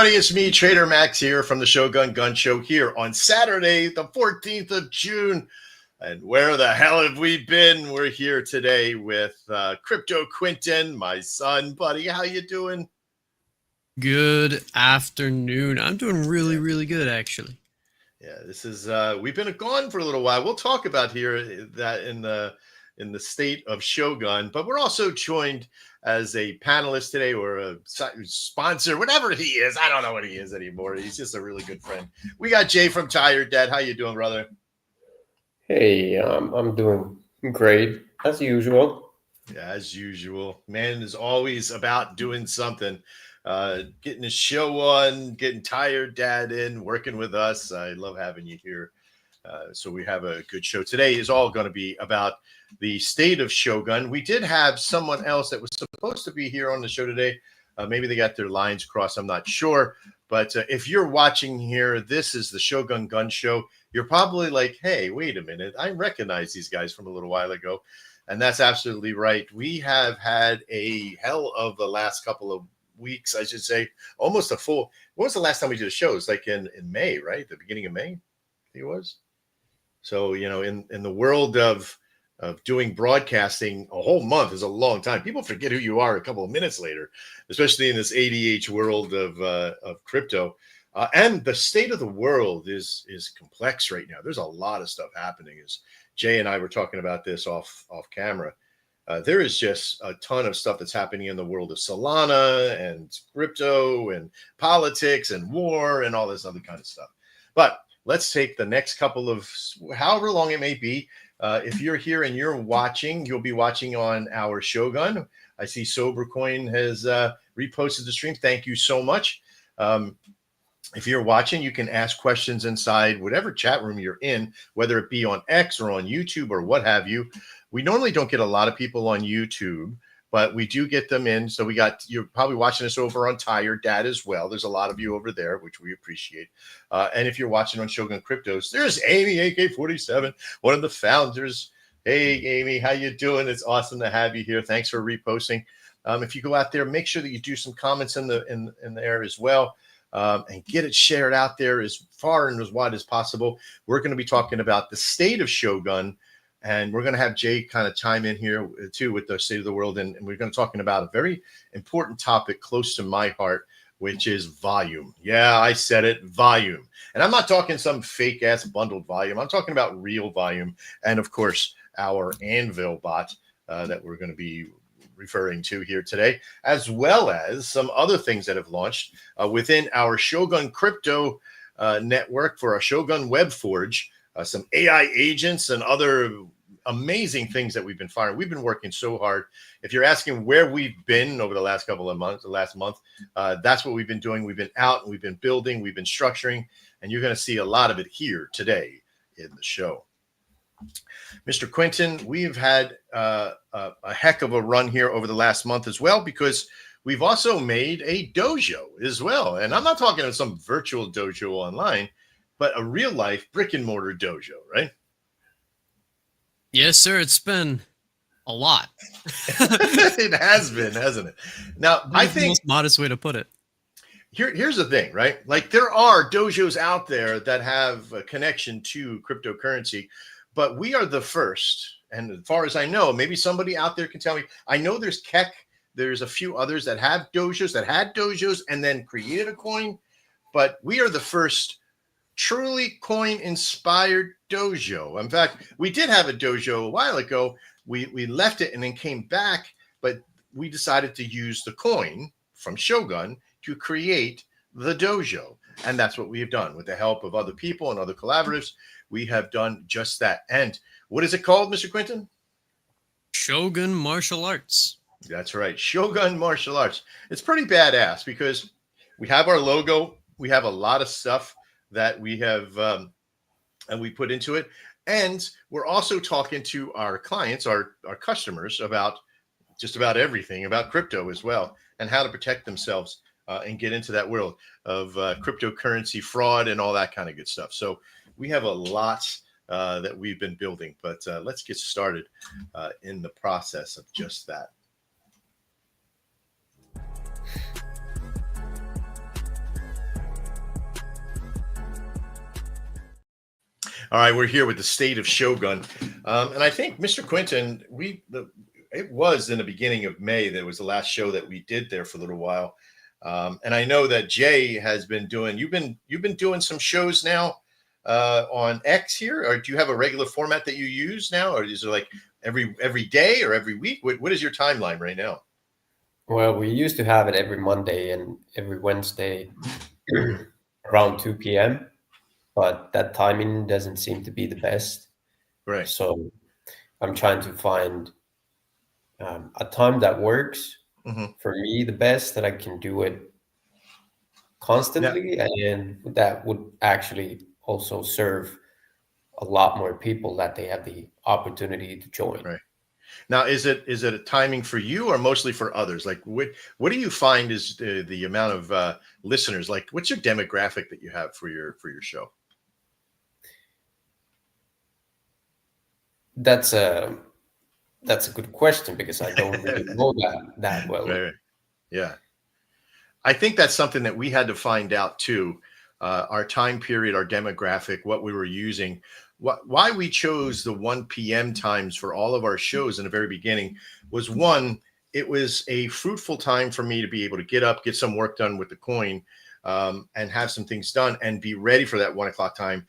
everybody. It's me, Trader Max, here from the Shogun Gun Show here on Saturday, the 14th of June. And where the hell have we been? We're here today with Crypto Quentin, my son. Buddy, how you doing? Good afternoon. I'm doing really good, actually. Yeah, this is we've been gone for a little while. We'll talk about here that in the state of Shogun, but we're also joined as a panelist today or a sponsor, whatever he is. I don't know what he is anymore. He's just a really good friend. We got Jay from Tired Dad. How you doing, brother? Hey, I'm doing great as usual. Yeah, as usual. Man is always about doing something. Getting a show on, getting Tired Dad in, working with us. I love having you here. So we have a good show. Today is all going to be about the state of Shogun. We did have someone else that was supposed to be here on the show today. Maybe they got their lines crossed. I'm not sure. But if you're watching here, this is the Shogun Gun Show. You're probably like, hey, wait a minute. I recognize these guys from a little while ago. And that's absolutely right. We have had a hell of the last couple of weeks, I should say. Almost a full. When was the last time we did a show? It was like in May, right? The beginning of May, I think it was. So, you know, in the world of doing broadcasting, a whole month is a long time. People forget who you are a couple of minutes later, especially in this ADH world of crypto. And the state of the world is complex right now. There's a lot of stuff happening. As Jay and I were talking about this off camera, there is just a ton of stuff that's happening in the world of Solana and crypto and politics and war and all this other kind of stuff. But let's take the next couple of however long it may be. If you're here and you're watching, you'll be watching on our Shogun. I see Sobercoin has reposted the stream. Thank you so much. If you're watching, you can ask questions inside whatever chat room you're in, whether it be on X or on YouTube or what have you. We normally don't get a lot of people on YouTube, but we do get them in. So you're probably watching us over on Tired Dad as well. There's a lot of you over there, which we appreciate. And if you're watching on Shogun Cryptos, there's Amy, AK47, one of the founders. Hey, Amy, how you doing? It's awesome to have you here. Thanks for reposting. If you go out there, make sure that you do some comments in there as well. And get it shared out there as far and as wide as possible. We're going to be talking about the state of Shogun, and we're going to have Jay kind of chime in here too with the state of the world. And we're going to be talking about a very important topic close to my heart, which is volume. Yeah, I said it, volume. And I'm not talking some fake ass bundled volume. I'm talking about real volume. And of course, our Anvil bot that we're going to be referring to here today, as well as some other things that have launched within our Shogun crypto network for our Shogun Web Forge, some AI agents and other amazing things that we've been firing. We've been working so hard. If you're asking where we've been over the last couple of months, the last month, that's what we've been doing. We've been out and we've been building, we've been structuring, and you're going to see a lot of it here today in the show. Mr. Quentin, we've had a heck of a run here over the last month as well, because we've also made a dojo as well. And I'm not talking about some virtual dojo online, but a real life brick and mortar dojo, right? Yes, sir. It's been a lot. It has been, hasn't it? Now, I think the most modest way to put it. Here's the thing, right? Like there are dojos out there that have a connection to cryptocurrency, but we are the first. And as far as I know, maybe somebody out there can tell me. I know there's Keck. There's a few others that have dojos, that had dojos and then created a coin. But we are the first truly coin-inspired dojo. In fact, we did have a dojo a while ago. We left it and then came back, but we decided to use the coin from Shogun to create the dojo. And that's what we have done with the help of other people and other collaboratives. We have done just that. And what is it called, Mr. Quentin? Shogun Martial Arts. That's right. Shogun Martial Arts. It's pretty badass because we have our logo. We have a lot of stuff that we have and we put into it. And we're also talking to our clients, our customers about just about everything about crypto as well and how to protect themselves and get into that world of cryptocurrency fraud and all that kind of good stuff. So we have a lot that we've been building, but let's get started in the process of just that. All right, we're here with the state of Shogun, and I think Mr. Quinton, it was in the beginning of May that was the last show that we did there for a little while, and I know that Jay has been doing. You've been doing some shows now on X here, or do you have a regular format that you use now, or is it like every day or every week? What is your timeline right now? Well, we used to have it every Monday and every Wednesday around 2 p.m., but that timing doesn't seem to be the best. Right. So I'm trying to find a time that works hmm for me the best, that I can do it Now, constantly, and that would actually also serve a lot more people, that they have the opportunity to join. right. Now, is it a timing for you or mostly for others? Like, what do you find is the amount of listeners? Like, what's your demographic that you have for your show? That's a that's a good question, because I don't really know that well. Right. Yeah. I think that's something that we had to find out too. Our time period, our demographic, what we were using, why we chose the 1 p.m. times for all of our shows in the very beginning was one, it was a fruitful time for me to be able to get up, get some work done with the coin, and have some things done and be ready for that 1 o'clock time.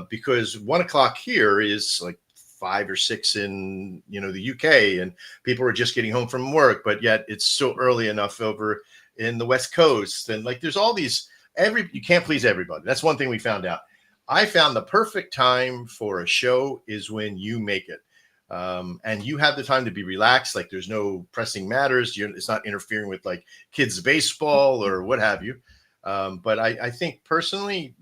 Because 1 o'clock here is like 5 or 6 in the UK, and people are just getting home from work, but yet it's still early enough over in the West Coast. And like there's all these you can't please everybody. That's one thing we found out. I found the perfect time for a show is when you make it. And you have the time to be relaxed. Like there's no pressing matters. It's not interfering with like kids baseball or what have you. But I think personally,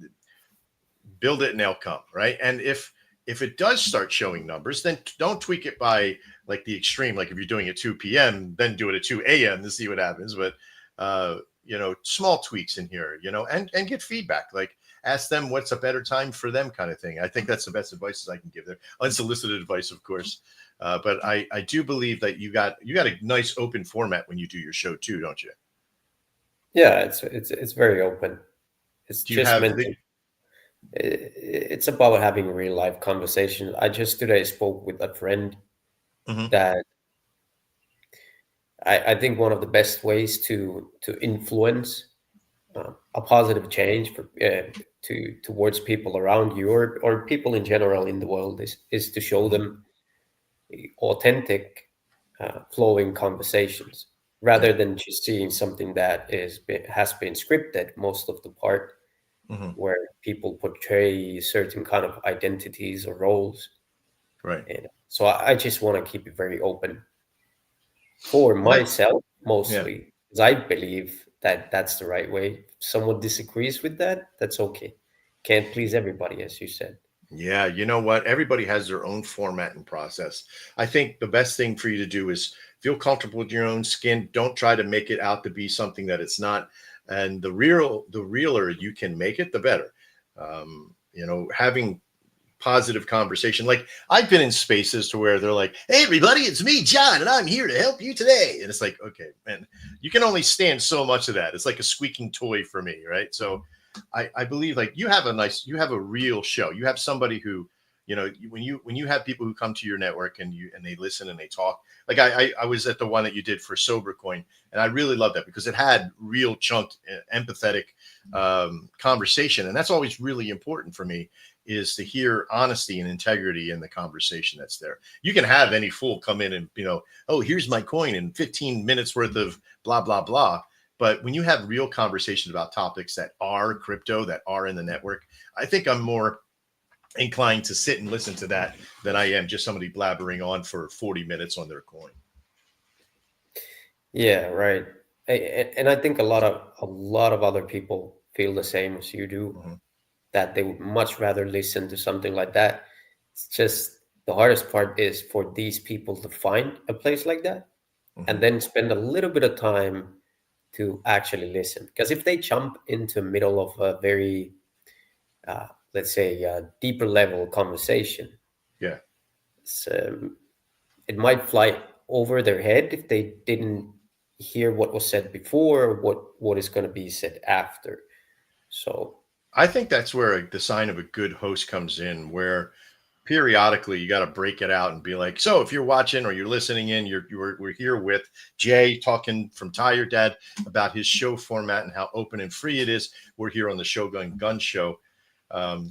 build it and they'll come, right? And if it does start showing numbers, then don't tweak it by like the extreme. Like if you're doing it 2 p.m., then do it at 2 a.m. to see what happens. But small tweaks in here, and get feedback. Like ask them what's a better time for them, kind of thing. I think that's the best advice I can give them. Unsolicited advice, of course. But I do believe that you got a nice open format when you do your show too, don't you? Yeah, it's very open. It's Do you just have meant to, it's about having real life conversation. I just today spoke with a friend Mhm. that I think one of the best ways to influence a positive change towards people around you, or people in general in the world, is to show Mhm. them authentic, flowing conversations, rather Right. than just seeing something that has been scripted most of the part, Mhm. where people portray certain kind of identities or roles. Right. And so I just want to keep it very open for Well, that's myself, yeah. mostly, because I believe that that's the right way. If someone disagrees with that, that's okay. Can't please everybody, as you said. Yeah, you know what? Everybody has their own format and process. I think the best thing for you to do is feel comfortable with your own skin. Don't try to make it out to be something that it's not. And the realer you can make it, the better. Having positive conversation. Like I've been in spaces to where they're like, "Hey, everybody, it's me, John, and I'm here to help you today." And it's like, okay, man, you can only stand so much of that. It's like a squeaking toy for me, right? So I believe like you have a real show. You have somebody who, when you have people who come to your network and they listen and they talk. Like I was at the one that you did for Sober Coin, and I really love that because it had real chunked, empathetic conversation, and that's always really important for me is to hear honesty and integrity in the conversation that's there. You can have any fool come in and, oh, here's my coin and 15 minutes worth of blah, blah, blah. But when you have real conversations about topics that are crypto, that are in the network, I think I'm more inclined to sit and listen to that than I am just somebody blabbering on for 40 minutes on their coin. Yeah, right. And I think a lot of other people feel the same as you do, Mhm. that they would much rather listen to something like that. It's just the hardest part is for these people to find a place like that, and Mhm. then spend a little bit of time to actually listen. Because if they jump into the middle of a very, let's say, deeper level conversation, Yeah. so it might fly over their head if they didn't hear what was said before, or what is going to be said after. So I think that's where the sign of a good host comes in, where periodically you got to break it out and be like, so if you're watching or you're listening in, we're here with Jay talking from Tired Dad about his show format and how open and free it is. We're here on the Shogun Gun Show,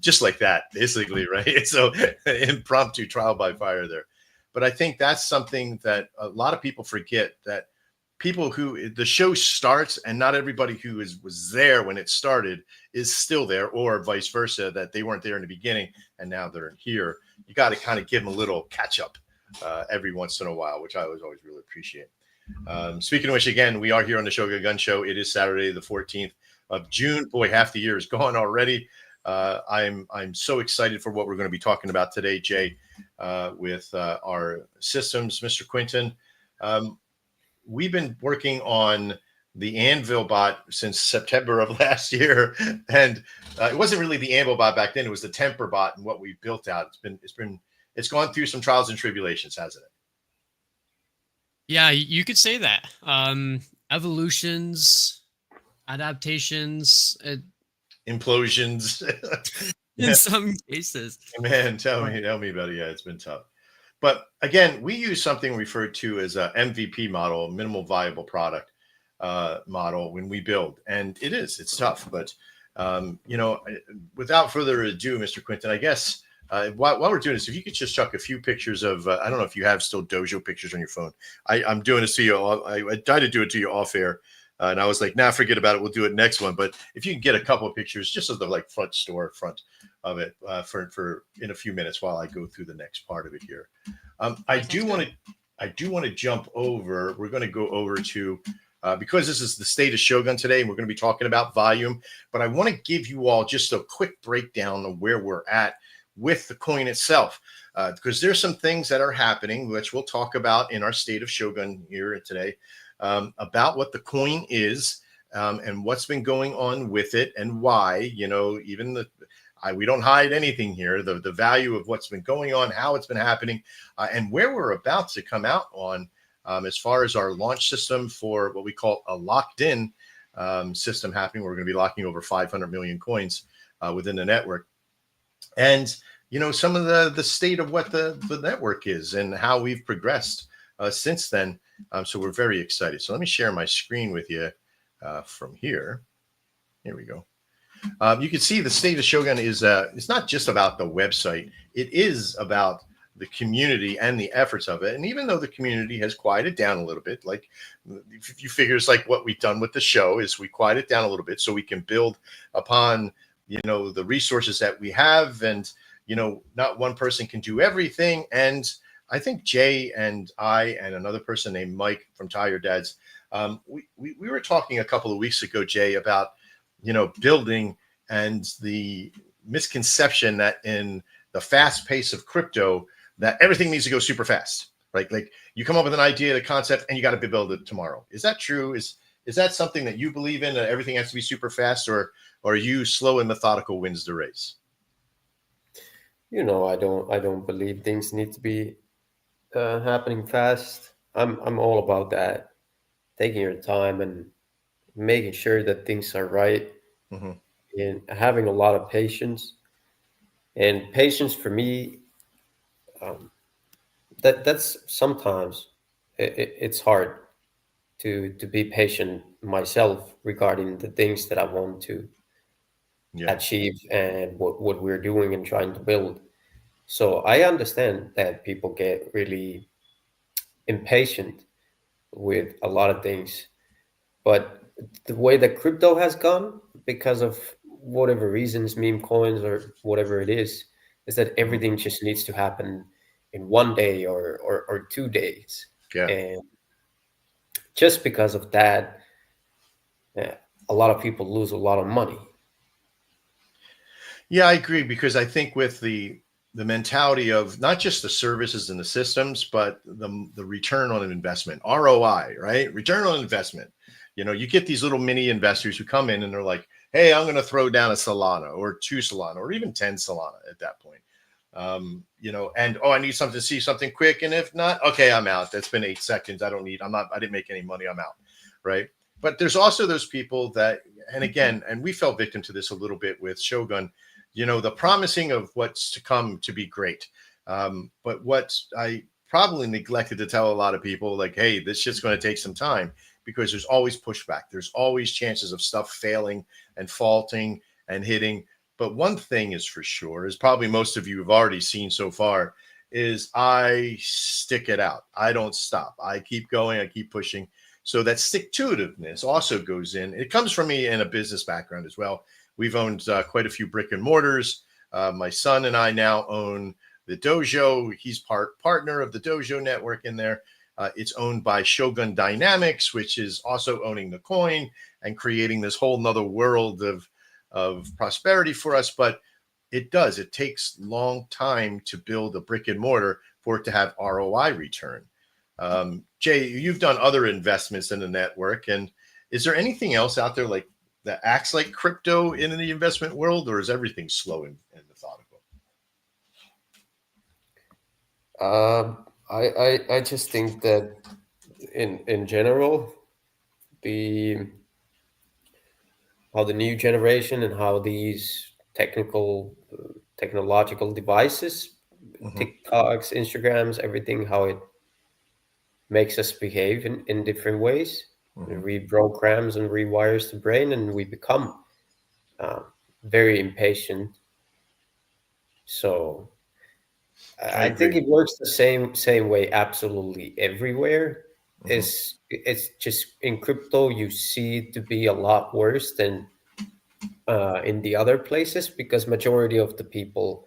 just like that, basically, right? So impromptu trial by fire there. But I think that's something that a lot of people forget, that people who the show starts and not everybody who was there when it started is still there, or vice versa, that they weren't there in the beginning and now they're here. You got to kind of give them a little catch up every once in a while, which I always really appreciate. Speaking of which, again, we are here on the Shogun Gun Show. It is Saturday, the 14th of June. Boy, half the year is gone already. I'm so excited for what we're going to be talking about today, Jay, with our systems, Mr. Quinton. We've been working on the Anvil bot since September of last year, and it wasn't really the Anvil bot back then. It was the Temper bot and what we built out. It's gone through some trials and tribulations, hasn't it? Yeah, you could say that. Evolutions, adaptations, Implosions. in some cases. Man, tell me about it. Yeah, it's been tough. But again, we use something referred to as a MVP model, minimal viable product model, when we build. And it's tough. But, without further ado, Mr. Quinton, I guess while we're doing this, if you could just chuck a few pictures of, I don't know if you have still Dojo pictures on your phone. I'm doing this to you. I tried to do it to you off air. And I was like, nah, forget about it. We'll do it next one. But if you can get a couple of pictures just of the front of it for in a few minutes while I go through the next part of it here. I do want to jump over. We're going to go over to because this is the state of Shogun today, and we're going to be talking about volume. But I want to give you all just a quick breakdown of where we're at with the coin itself, because there's some things that are happening, which we'll talk about in our state of Shogun here today, about what the coin is and what's been going on with it and why. Even we don't hide anything here. The value of what's been going on, how it's been happening, and where we're about to come out on as far as our launch system for what we call a locked-in system happening. We're going to be locking over 500 million coins within the network. And, some of the state of what the network is and how we've progressed since then. So we're very excited. So let me share my screen with you from here. Here we go. You can see the state of Shogun is it's not just about the website. It is about the community and the efforts of it. And even though the community has quieted down a little bit, like if you figure it's like what we've done with the show is we quiet it down a little bit so we can build upon, the resources that we have. And, not one person can do everything. And I think Jay and I and another person named Mike from Tired Dads, we were talking a couple of weeks ago, Jay, about building and the misconception that in the fast pace of crypto, that everything needs to go super fast, right? Like you come up with an idea, a concept, and you got to build it tomorrow. Is that true? Is that something that you believe in? That everything has to be super fast, or are you slow and methodical wins the race? I don't believe things need to be happening fast. I'm all about that, taking your time and making sure that things are right, and having a lot of patience. And patience for me, that's sometimes it's hard to be patient myself regarding the things that I want to achieve and what we're doing and trying to build. So I understand that people get really impatient with a lot of things. But the way that crypto has gone, because of whatever reasons, meme coins or whatever it is that everything just needs to happen in 1 day or 2 days. Yeah. And just because of that, a lot of people lose a lot of money. Yeah, I agree, because I think with the mentality of not just the services and the systems, but the return on an investment, ROI, right? Return on investment. You get these little mini investors who come in and they're like, hey, I'm going to throw down a Solana or 2 Solana or even 10 Solana at that point. And I need something to see something quick. And if not, okay, I'm out. That's been 8 seconds. I didn't make any money. I'm out. Right. but there's also those people that, and again, and we fell victim to this a little bit with Shogun, the promising of what's to come to be great. But what I probably neglected to tell a lot of people, like, hey, this shit's going to take some time, because there's always pushback. There's always chances of stuff failing and faulting and hitting. But one thing is for sure, is probably most of you have already seen so far, is I stick it out. I don't stop. I keep going. I keep pushing. So that stick-to-itiveness also goes in. It comes from me in a business background as well. We've owned quite a few brick and mortars. My son and I now own the dojo. He's partner of the dojo network in there. It's owned by Shogun Dynamics, which is also owning the coin and creating this whole nother world of prosperity for us. But it takes long time to build a brick and mortar for it to have ROI return. Jay, you've done other investments in the network, and is there anything else out there like that acts like crypto in the investment world, or is everything slow and methodical? I just think that in general, how the new generation and how these technological devices, TikToks, Instagrams, everything, how it makes us behave in different ways. It reprograms and rewires the brain, and we become very impatient. So I think it works the same way absolutely everywhere. It's just in crypto you see it to be a lot worse than in the other places, because majority of the people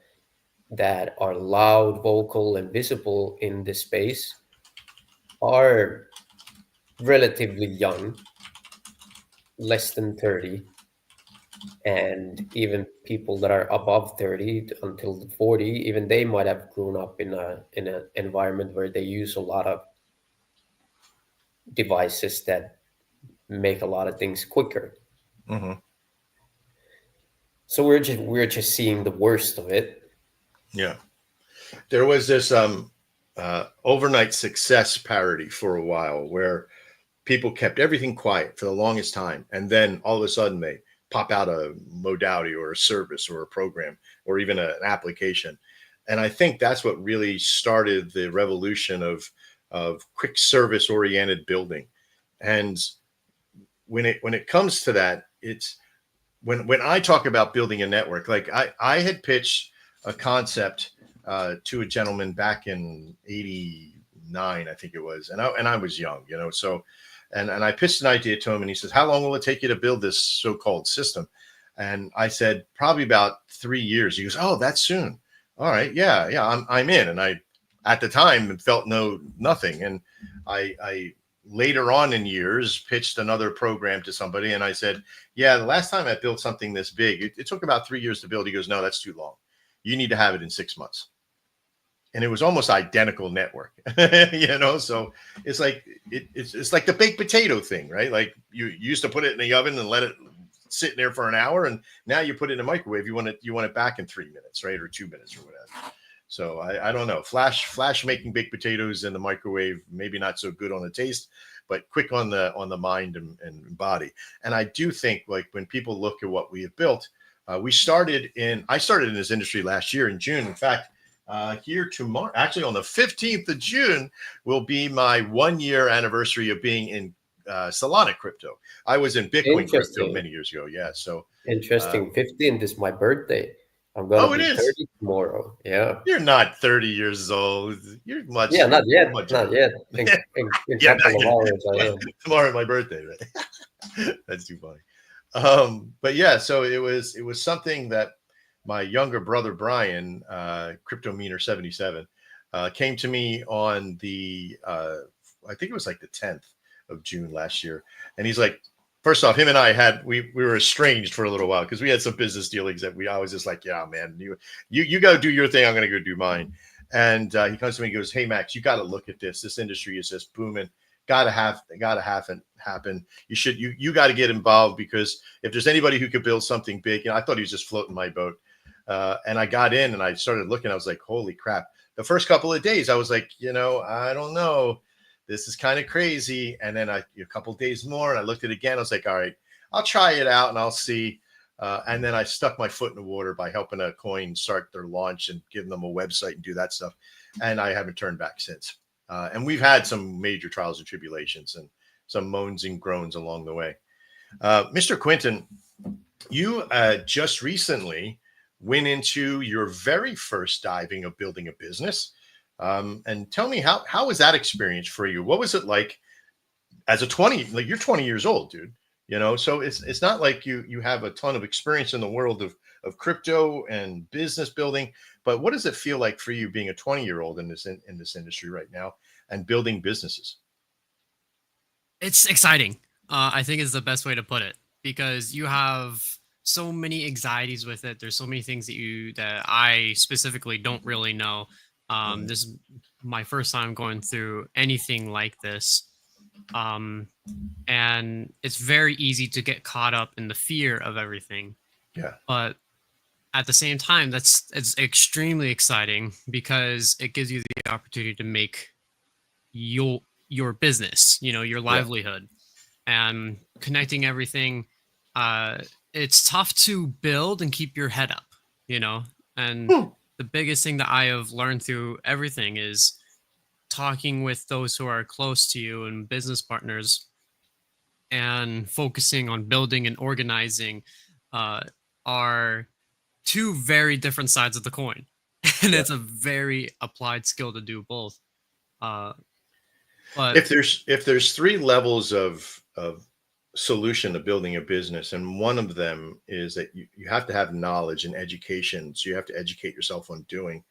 that are loud, vocal, and visible in this space are relatively young, less than 30, and even people that are above 30 until 40, even they might have grown up in an environment where they use a lot of devices that make a lot of things quicker. So we're just seeing the worst of it. Yeah, there was this overnight success parody for a while where people kept everything quiet for the longest time, and then all of a sudden they pop out a modality or a service or a program or even an application. And I think that's what really started the revolution of quick service oriented building. And when it comes to that, it's when I talk about building a network, like I had pitched a concept to a gentleman back in '89, I think it was, and I was young, so. And I pitched an idea to him, and he says, "How long will it take you to build this so-called system?" And I said, "Probably about 3 years." He goes, "Oh, that's soon. All right, yeah, I'm in." And I, at the time, felt nothing. And I later on in years pitched another program to somebody, and I said, "Yeah, the last time I built something this big, it took about 3 years to build." He goes, "No, that's too long. You need to have it in 6 months." And it was almost identical network, so it's like it's like the baked potato thing, right? Like you used to put it in the oven and let it sit in there for an hour, and now you put it in a microwave. You want it back in 3 minutes, right? Or 2 minutes or whatever. So I don't know. Flash making baked potatoes in the microwave, maybe not so good on the taste, but quick on the mind and body. And I do think, like, when people look at what we have built, I started in this industry last year in June. In fact, here tomorrow, actually on the 15th of June, will be my 1-year anniversary of being in Solana crypto. I was in Bitcoin crypto many years ago. Yeah. So interesting. 15th is my birthday. I'm gonna be 30 tomorrow. Yeah. You're not 30 years old. You're much. Yeah, not yet. Not yet. In a couple of hours, I am. Tomorrow, my birthday. Right? That's too funny. But yeah, so it was something that my younger brother Brian, Crypto Meaner 77, came to me on the I think it was like the 10th of June last year, and he's like, first off, him and I we were estranged for a little while because we had some business dealings that I was just like, yeah, man, you got to do your thing, I'm gonna go do mine. And he comes to me and goes, "Hey Max, you got to look at this. This industry is just booming. Gotta happen. You got to get involved, because if there's anybody who could build something big," I thought he was just floating my boat. And I got in and I started looking. I was like, holy crap. The first couple of days, I was like, I don't know. this is kind of crazy. And then a couple days more, and I looked at it again. I was like, all right, I'll try it out and I'll see. And then I stuck my foot in the water by helping a coin start their launch and giving them a website and do that stuff. And I haven't turned back since. And we've had some major trials and tribulations and some moans and groans along the way. Mr. Quinton, you just recently went into your very first diving of building a business. And tell me, how was that experience for you? What was it like as a 20, like you're 20 years old, dude, you know? So it's not like you have a ton of experience in the world of crypto and business building, but what does it feel like for you being a 20-year-old in this industry right now and building businesses? It's exciting. I think is the best way to put it, because you have so many anxieties with it. There's so many things that I specifically don't really know. This is my first time going through anything like this. And it's very easy to get caught up in the fear of everything. Yeah. But at the same time, it's extremely exciting because it gives you the opportunity to make your business, your livelihood, and connecting everything. It's tough to build and keep your head up, and the biggest thing that I have learned through everything is talking with those who are close to you and business partners and focusing on building and organizing are two very different sides of the coin. And it's a very applied skill to do both. But if there's three levels of solution to building a business, and one of them is that you have to have knowledge and education. So you have to educate yourself on doing.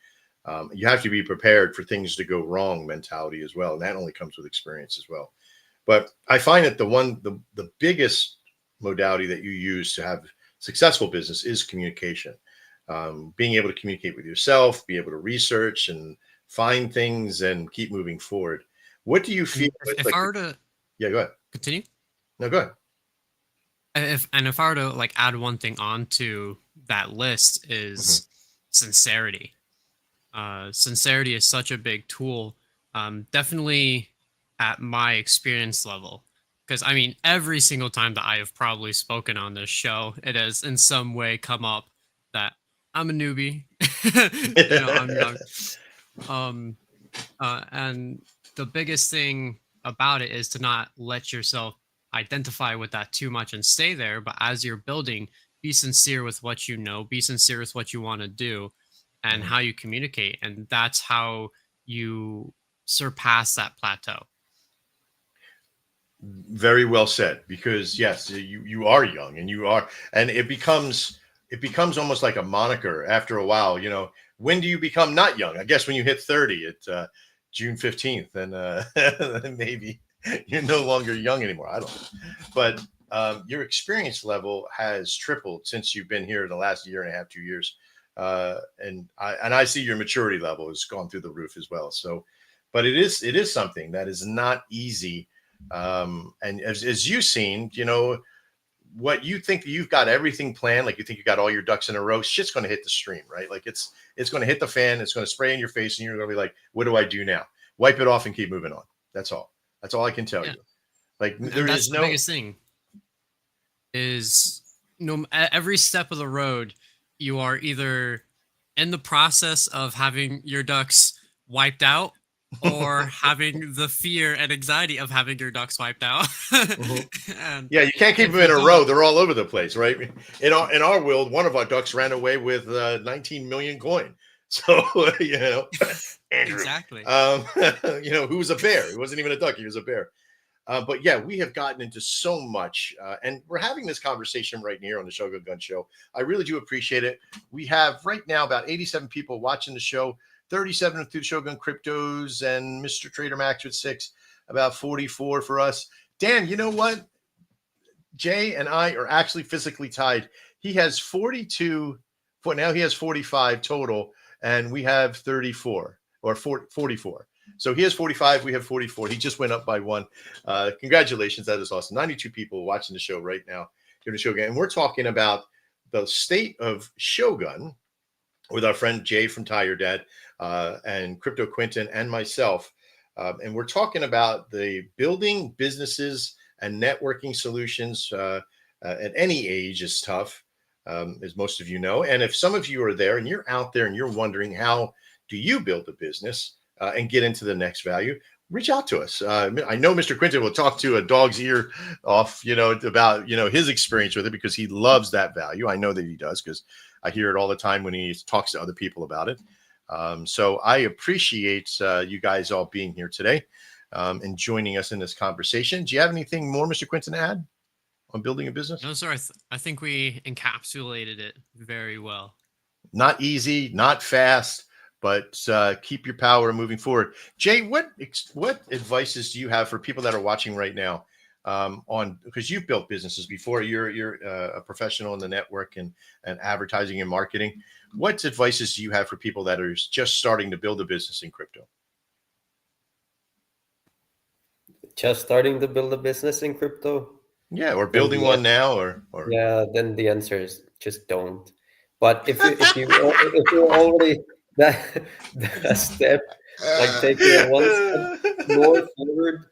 You have to be prepared for things to go wrong mentality as well. And that only comes with experience as well. But I find that the biggest modality that you use to have successful business is communication. Being able to communicate with yourself, be able to research and find things and keep moving forward. What do you feel? If I were to go ahead. Continue. No, go ahead. If I were to add one thing onto that list is sincerity. Sincerity is such a big tool. Definitely at my experience level, because I mean, every single time that I have probably spoken on this show, it has in some way come up that I'm a newbie. I'm young. And the biggest thing about it is to not let yourself identify with that too much and stay there. But as you're building, be sincere with what you know, be sincere with what you want to do and how you communicate. And that's how you surpass that plateau. Very well said, because yes, you are young and it becomes almost like a moniker after a while. When do you become not young? I guess when you hit 30 at June 15th, and maybe you're no longer young anymore. I don't know. But your experience level has tripled since you've been here in the last year and a half, 2 years. And I see your maturity level has gone through the roof as well. So, but it is something that is not easy. And as you've seen, what you think you've got everything planned, like you think you got all your ducks in a row, shit's going to hit the stream, right? Like it's going to hit the fan, it's going to spray in your face, and you're going to be like, what do I do now? Wipe it off and keep moving on. That's all I can tell you. Like that's the biggest thing is every step of the road, you are either in the process of having your ducks wiped out or having the fear and anxiety of having your ducks wiped out. And yeah, you can't keep them in a row. They're all over the place, right? In our world, one of our ducks ran away with 19 million coin. So, Andrew, exactly. Who was a bear? He wasn't even a duck. He was a bear. But yeah, we have gotten into so much, and we're having this conversation right here on the Shogun Gun Show. I really do appreciate it. We have right now about 87 people watching the show, 37 through Shogun Cryptos, and Mr. Trader Max with 6, about 44 for us. Dan, you know what? Jay and I are actually physically tied. He has 42, now he has 45 total, and we have 34 or 44. So he has 45, we have 44. He just went up by 1. Congratulations, that is awesome. 92 people watching the show right now here in Shogun. And we're talking about the state of Shogun with our friend Jay from Tire Dad and Crypto Quinton and myself. And we're talking about the building businesses and networking solutions at any age is tough, as most of you know. And if some of you are there and you're out there and you're wondering how do you build a business and get into the next value, reach out to us. I know Mr. Quinton will talk to a dog's ear off, about, his experience with it because he loves that value. I know that he does because I hear it all the time when he talks to other people about it. So I appreciate you guys all being here today and joining us in this conversation. Do you have anything more, Mr. Quinton, to add on building a business? No, sir. I think we encapsulated it very well. Not easy, not fast, but keep your power moving forward. Jay, what advices do you have for people that are watching right now because you've built businesses before? You're a professional in the network and advertising and marketing. What advices do you have for people that are just starting to build a business in crypto? Just starting to build a business in crypto? Yeah, or building one now, or yeah, then the answer is just don't. But if you're already that step, like taking it one step more forward,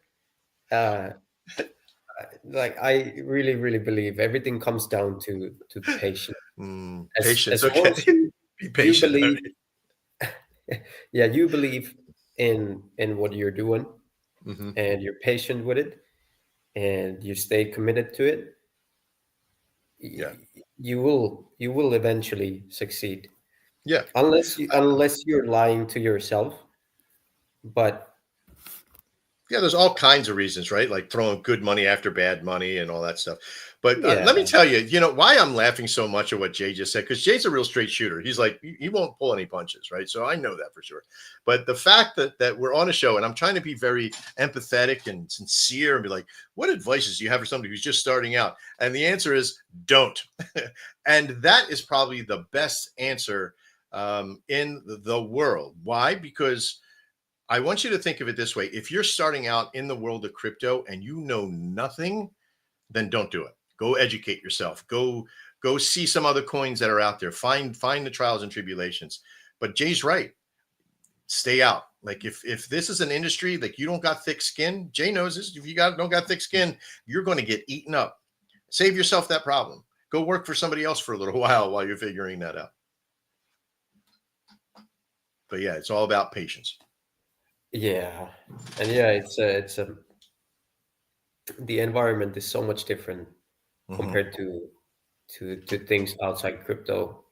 like I really, really believe everything comes down to patience. Patience. As Okay, once you, be patient. You believe, yeah, you believe in what you're doing, and you're patient with it, and you stay committed to it. Yeah, you will eventually succeed. Yeah, unless you're lying to yourself. But yeah, there's all kinds of reasons, right? Like throwing good money after bad money and all that stuff. But yeah, let me tell you, why I'm laughing so much at what Jay just said, because Jay's a real straight shooter. He's like, he won't pull any punches, right? So I know that for sure. But the fact that we're on a show and I'm trying to be very empathetic and sincere and be like, what advices do you have for somebody who's just starting out? And the answer is don't. And that is probably the best answer in the world. Why? Because I want you to think of it this way. If you're starting out in the world of crypto and you know nothing, then don't do it. Go educate yourself. Go see some other coins that are out there. Find the trials and tribulations. But Jay's right. Stay out. Like if this is an industry, like you don't got thick skin, Jay knows this. If you don't got thick skin, you're going to get eaten up. Save yourself that problem. Go work for somebody else for a little while you're figuring that out. But yeah, it's all about patience. Yeah, and yeah, it's a the environment is so much different compared to things outside crypto,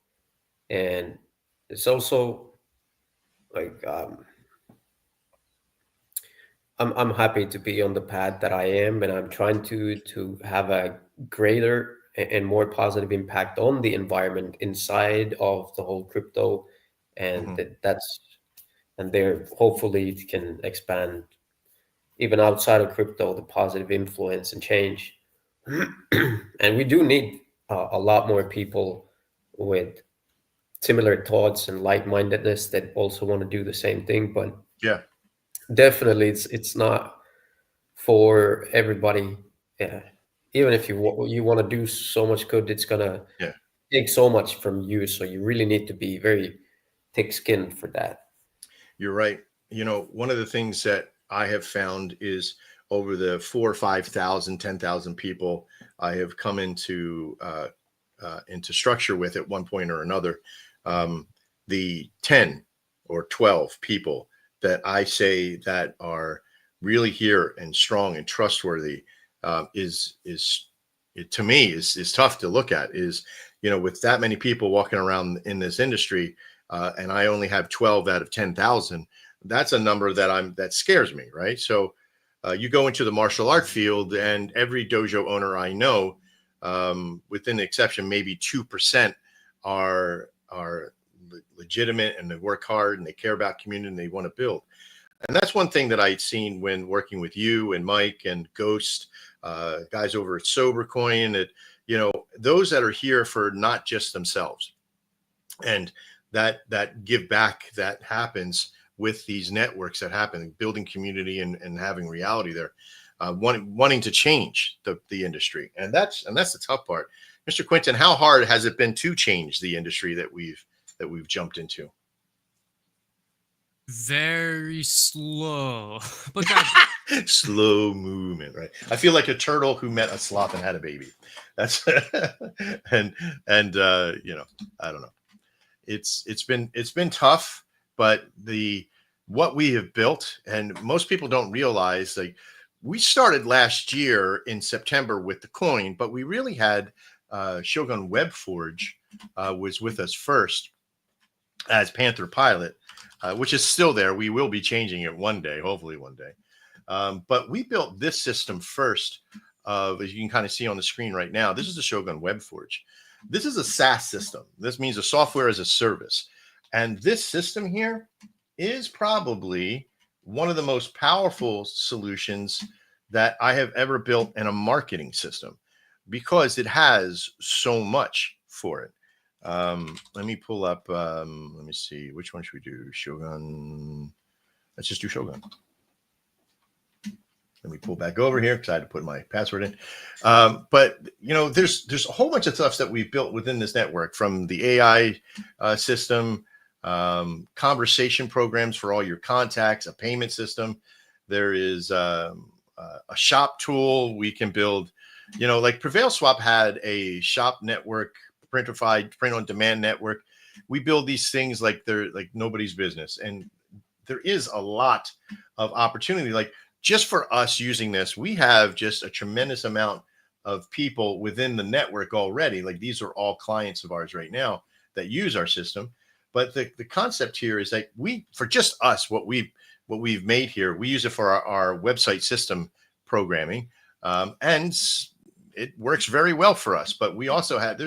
and it's also like I'm happy to be on the path that I am, and I'm trying to have a greater and more positive impact on the environment inside of the whole crypto, and and there hopefully it can expand even outside of crypto, the positive influence and change. And we do need a lot more people with similar thoughts and like-mindedness that also want to do the same thing. But yeah, definitely it's not for everybody. Yeah. Even if you want to do so much good, it's gonna take so much from you. So you really need to be very thick-skinned for that. You're right. One of the things that I have found is over the 4,000 or 5,000, 10,000 people I have come into structure with at one point or another, the 10 or 12 people that I say that are really here and strong and trustworthy is to me is tough to look at. Is with that many people walking around in this industry, and I only have 12 out of 10,000. That's a number that scares me, right? So you go into the martial art field, and every dojo owner I know, within the exception, maybe 2% are legitimate and they work hard and they care about community and they want to build. And that's one thing that I'd seen when working with you and Mike and Ghost, guys over at SoberCoin, that those that are here for not just themselves, and that give back that happens with these networks that happen, building community and having reality there, wanting to change the industry. And that's the tough part. Mr. Quinton, how hard has it been to change the industry that we've jumped into? Very slow, but God, Slow movement, right? I feel like a turtle who met a sloth and had a baby. That's and I don't know. It's been tough, but the what we have built, and most people don't realize, like we started last year in September with the coin, but we really had Shogun Web Forge was with us first as Panther Pilot, which is still there. We will be changing it one day, hopefully one day. But we built this system first. As you can kind of see on the screen right now, this is the Shogun Web Forge. This is a SaaS system. This means a software as a service. And this system here is probably one of the most powerful solutions that I have ever built in a marketing system because it has so much for it. Let me pull up, let me see, which one should we do? Shogun. Let's just do Shogun. Let me pull back over here because I had to put my password in. But there's a whole bunch of stuff that we've built within this network, from the AI system, conversation programs for all your contacts, a payment system. There is a shop tool we can build. Like Prevail Swap had a shop network, printified print on demand network. We build these things like they're like nobody's business, and there is a lot of opportunity. Like, just for us using this, we have just a tremendous amount of people within the network already. Like, these are all clients of ours right now that use our system. But the concept here is like for just us, what we've made here, we use it for our website system programming, and it works very well for us. But we also have,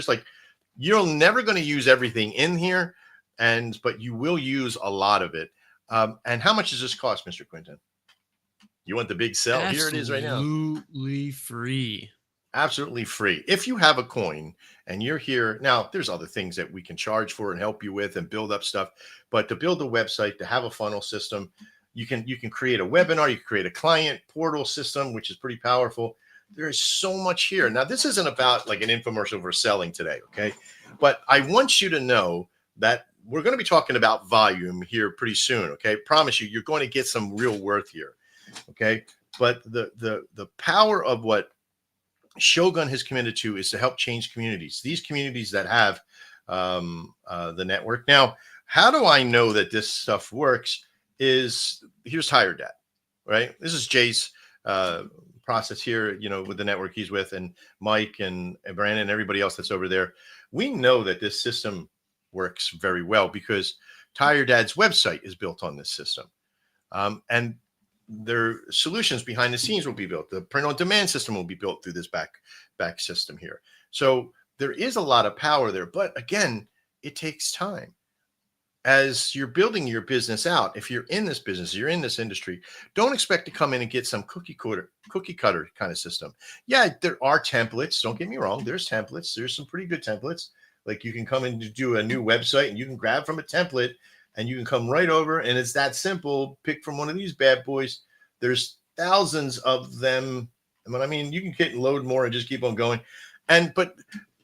you're never going to use everything in here, but you will use a lot of it. And how much does this cost, Mr. Quinton? You want the big sell? Here it is right now. Absolutely free. Absolutely free. If you have a coin and you're here now, there's other things that we can charge for and help you with and build up stuff. But to build a website, to have a funnel system, you can create a webinar, you can create a client portal system, which is pretty powerful. There is so much here. Now, this isn't about like an infomercial for selling today, okay? But I want you to know that we're going to be talking about volume here pretty soon, okay? Promise you, you're going to get some real worth here. Okay, but the power of what Shogun has committed to is to help change communities. These communities that have the network. Now, how do I know that this stuff works? Here's Tired Dad, right? This is Jay's process here. With the network he's with, and Mike and Brandon and everybody else that's over there. We know that this system works very well because Tired Dad's website is built on this system, and their solutions behind the scenes will be built. The print on demand system will be built through this back system here. So there is a lot of power there, but again, it takes time. As you're building your business out, if you're in this business, you're in this industry, don't expect to come in and get some cookie cutter kind of system. Yeah, there are templates. Don't get me wrong. There's templates. There's some pretty good templates. Like, you can come in to do a new website and you can grab from a template and you can come right over, and it's that simple. Pick from one of these bad boys. There's thousands of them. And what I mean, you can get load more and just keep on going. But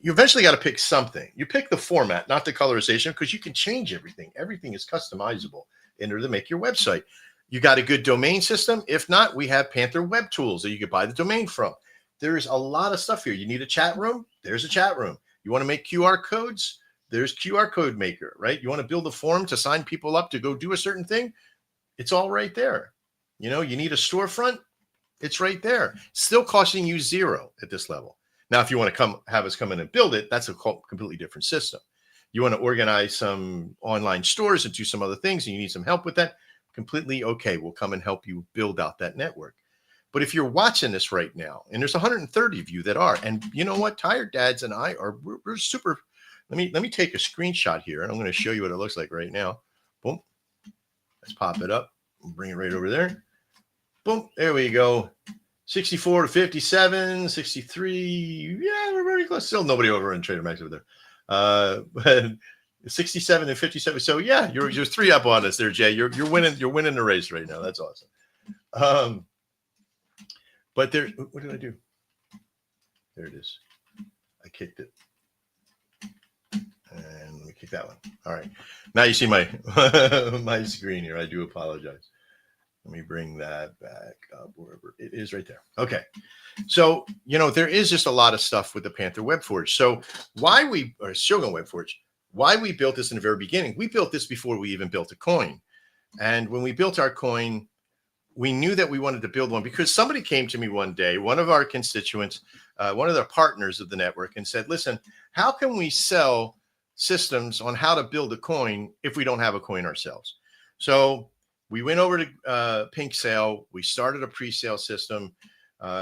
you eventually got to pick something. You pick the format, not the colorization, because you can change everything. Everything is customizable in order to make your website. You got a good domain system. If not, we have Panther Web Tools that you could buy the domain from. There's a lot of stuff here. You need a chat room? There's a chat room. You want to make QR codes? There's QR code maker, right? You want to build a form to sign people up to go do a certain thing? It's all right there. You need a storefront? It's right there. Still costing you zero at this level. Now, if you want to have us come in and build it, that's a completely different system. You want to organize some online stores and do some other things, and you need some help with that? Completely okay. We'll come and help you build out that network. But if you're watching this right now, and there's 130 of you that are, and you know what? Tired Dads and I we're super. Let me take a screenshot here, and I'm going to show you what it looks like right now. Boom. Let's pop it up. Bring it right over there. Boom. There we go. 64 to 57, 63. Yeah, we're very close. Still nobody over in Trader Max over there. But 67 and 57. So yeah, you're 3 up on us there, Jay. You're winning. You're winning the race right now. That's awesome. But there. What did I do? There it is. I kicked it. And let me Take that one. All right. Now you see my my screen here. I do apologize. Let me bring that back up wherever it is right there. Okay. So, there is just a lot of stuff with the Panther Web Forge. So or Shogun Web Forge, why we built this in the very beginning, we built this before we even built a coin. And when we built our coin, we knew that we wanted to build one because somebody came to me one day, one of our constituents, one of the partners of the network, and said, listen, how can we sell systems on how to build a coin if we don't have a coin ourselves? So we went over to Pink Sale. We started a pre-sale system.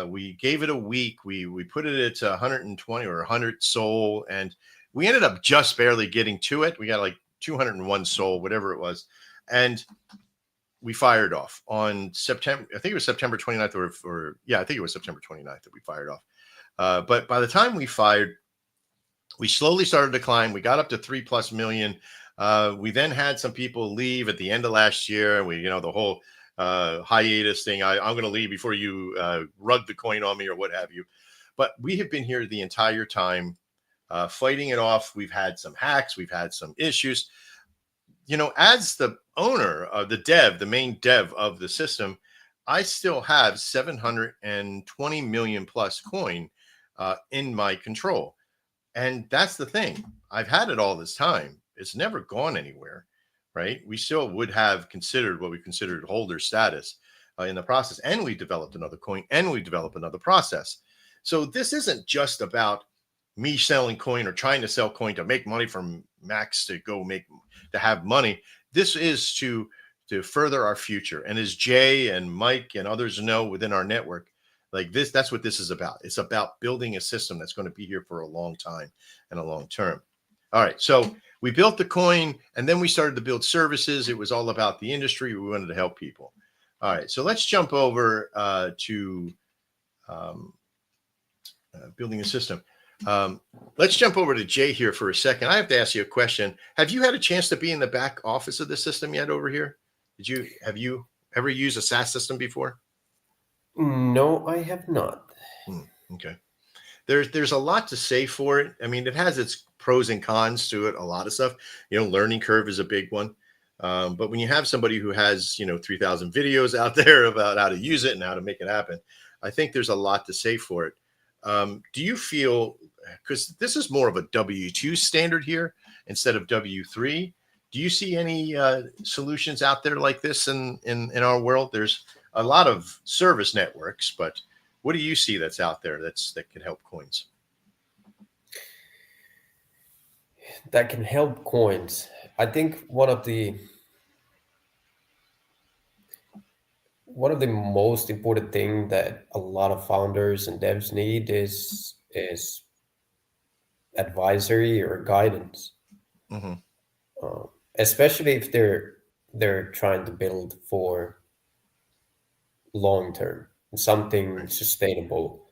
We gave it a week. We put it at 120 or 100 SOL, and we ended up just barely getting to it. We got like 201 SOL, whatever it was. And we fired off on September. I think it was September 29th I think it was September 29th that we fired off. But by the time we fired, we slowly started to climb. We got up to 3+ million. We then had some people leave at the end of last year. The whole hiatus thing. I'm going to leave before you rug the coin on me or what have you. But we have been here the entire time fighting it off. We've had some hacks. We've had some issues. As the owner of the main dev of the system, I still have 720 million plus coin in my control. And that's the thing. I've had it all this time. It's never gone anywhere, right? We still would have considered what we considered holder status in the process. And we developed another coin and we developed another process. So this isn't just about me selling coin or trying to sell coin to make money from Max to have money. This is to further our future. And as Jay and Mike and others know within our network, that's what this is about. It's about building a system that's going to be here for a long time and a long term. All right. So we built the coin and then we started to build services. It was all about the industry. We wanted to help people. All right. So let's jump over to building a system. Let's jump over to Jay here for a second. I have to ask you a question. Have you had a chance to be in the back office of the system yet over here? Have you ever used a SaaS system before? No, I have not. Okay. There's a lot to say for it. I mean, it has its pros and cons to it, a lot of stuff. Learning curve is a big one. But when you have somebody who has, 3,000 videos out there about how to use it and how to make it happen, I think there's a lot to say for it. Do you feel, because this is more of a W2 standard here instead of W3, do you see any solutions out there like this in our world? There's a lot of service networks, but what do you see that's out there that can help coins? That can help coins. I think one of the most important thing that a lot of founders and devs need is advisory or guidance. Mm-hmm. Especially if they're trying to build for long term, something sustainable,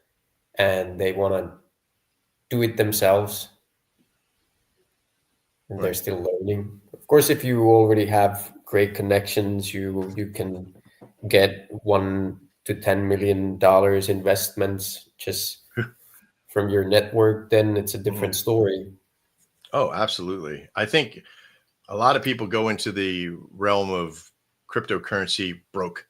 and they want to do it themselves, and they're still learning. Of course, if you already have great connections, you can get $1 to $10 million investments just from your network. Then it's a different story. Oh, absolutely. I think a lot of people go into the realm of cryptocurrency broke.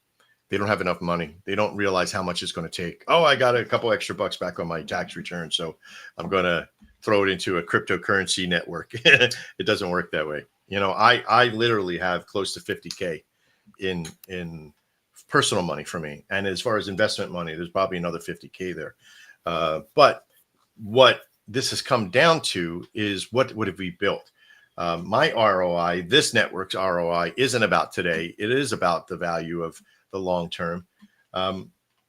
They don't have enough money. They don't realize how much it's going to take. Oh, I got a couple extra bucks back on my tax return, so I'm going to throw it into a cryptocurrency network. It doesn't work that way. I literally have close to 50K in personal money for me. And as far as investment money, there's probably another 50K there. But what this has come down to is what have we built? My ROI, this network's ROI, isn't about today. It is about the value of the long term.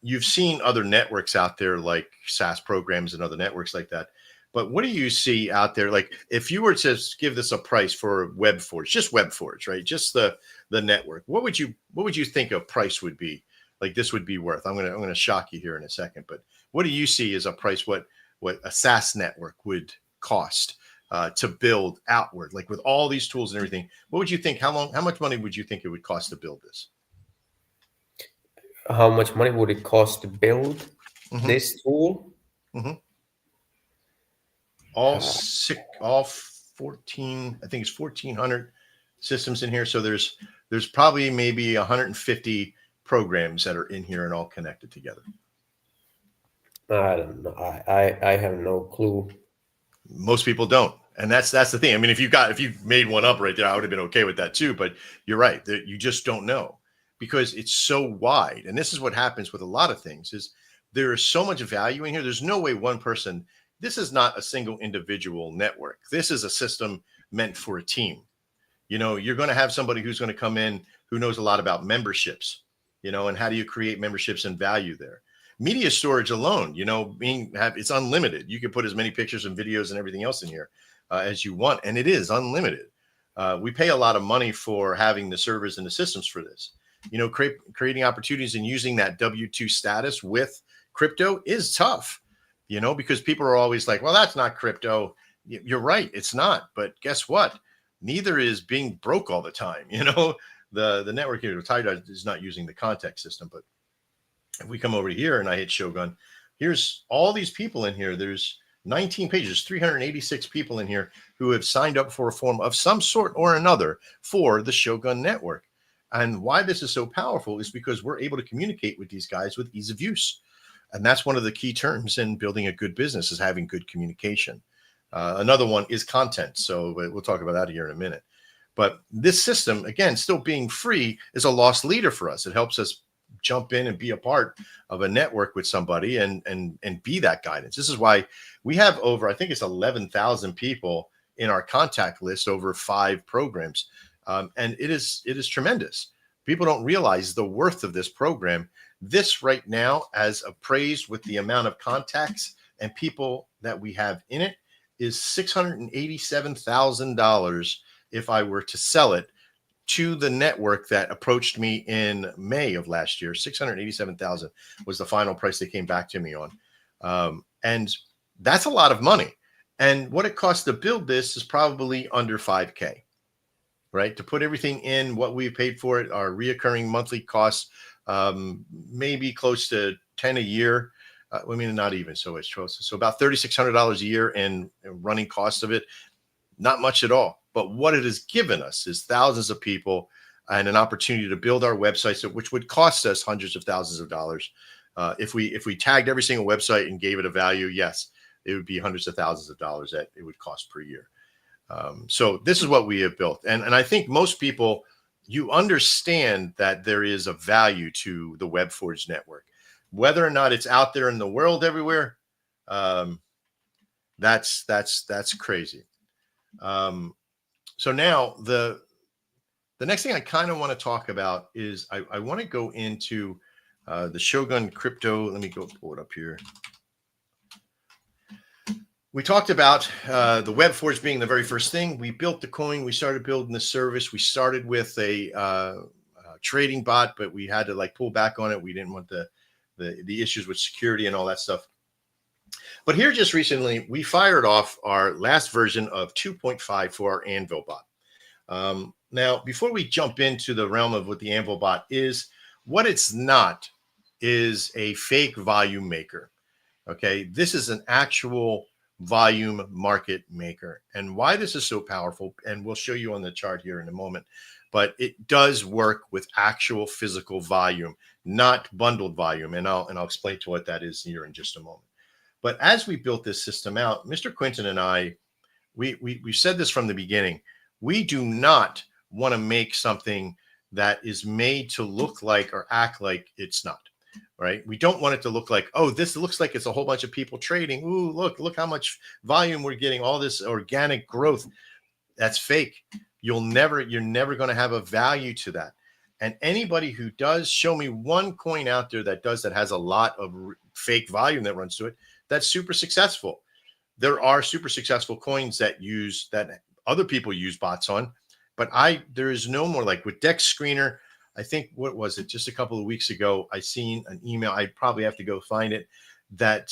You've seen other networks out there like SaaS programs and other networks like that. But what do you see out there? Like if you were to give this a price for WebForge, just WebForge, right? Just the network. What would you think a price would be? Like this would be worth? I'm gonna shock you here in a second. But what do you see as a price? What a SaaS network would cost to build outward? Like with all these tools and everything, what would you think? How much money would you think it would cost to build this? How much money would it cost to build this tool? Mm-hmm. All 14, I think it's 1,400 systems in here. So there's probably maybe 150 programs that are in here and all connected together. I don't know. I have no clue. Most people don't. And that's the thing. I mean, if you made one up right there, I would have been okay with that too. But you're right, that you just don't know because it's so wide. And this is what happens with a lot of things is there is so much value in here. There's no way one person, this is not a single individual network. This is a system meant for a team. You know, you're going to have somebody who's going to come in who knows a lot about memberships, you know, and how do you create memberships and value there? Media storage alone, you know, it's unlimited. You can put as many pictures and videos and everything else in here as you want, and it is unlimited. We pay a lot of money for having the servers and the systems for this. You know, creating opportunities and using that W-2 status with crypto is tough, you know, because people are always like, well, that's not crypto. You're right, it's not. But guess what? Neither is being broke all the time. You know, the network here, Tidal is not using the contact system, but if we come over here and I hit Shogun, here's all these people in here. There's 19 pages, 386 people in here who have signed up for a form of some sort or another for the Shogun network. And why this is so powerful is because we're able to communicate with these guys with ease of use. And that's one of the key terms in building a good business is having good communication. Another one is content. So we'll talk about that here in a minute. But this system, again, still being free, is a lost leader for us. It helps us jump in and be a part of a network with somebody and be that guidance. This is why we have over, I think it's 11,000 people in our contact list over 5 programs. And it is tremendous. People don't realize the worth of this program. This right now, as appraised with the amount of contacts and people that we have in it, is $687,000 if I were to sell it to the network that approached me in May of last year. $687,000 was the final price they came back to me on. And that's a lot of money. And what it costs to build this is probably under $5,000, right? To put everything in what we paid for it, our reoccurring monthly costs, maybe close to 10 a year. I mean, not even so it's close. So about $3,600 a year in running costs of it. Not much at all. But what it has given us is thousands of people and an opportunity to build our websites, which would cost us hundreds of thousands of dollars. If we tagged every single website and gave it a value, yes, it would be hundreds of thousands of dollars that it would cost per year. So this is what we have built. And I think most people, you understand that there is a value to the WebForge network. Whether or not it's out there in the world everywhere, that's crazy. So now the next thing I kind of want to talk about is I want to go into the Shogun crypto. Let me go pull it up here. We talked about the WebForge being the very first thing. We built the coin. We started building the service. We started with a trading bot, but we had to like pull back on it. We didn't want the issues with security and all that stuff. But here just recently, we fired off our last version of 2.5 for our Anvil bot. Now, before we jump into the realm of what the Anvil bot is, what it's not is a fake volume maker. Okay, this is an actual volume market maker. And why this is so powerful, and we'll show you on the chart here in a moment, but it does work with actual physical volume, not bundled volume. And I'll explain to what that is here in just a moment. But as we built this system out, Mr. Quinton and I, we said this from the beginning. We do not want to make something that is made to look like or act like it's not, right? We don't want it to look like, oh, this looks like it's a whole bunch of people trading. Ooh, look how much volume we're getting, all this organic growth. That's fake. You're never going to have a value to that. And anybody who does, show me one coin out there that has a lot of fake volume that runs to it, that's super successful. There are super successful coins that other people use bots on, but there is no more. Like with Dex Screener, I think, what was it, just a couple of weeks ago, I seen an email, I probably have to go find it, that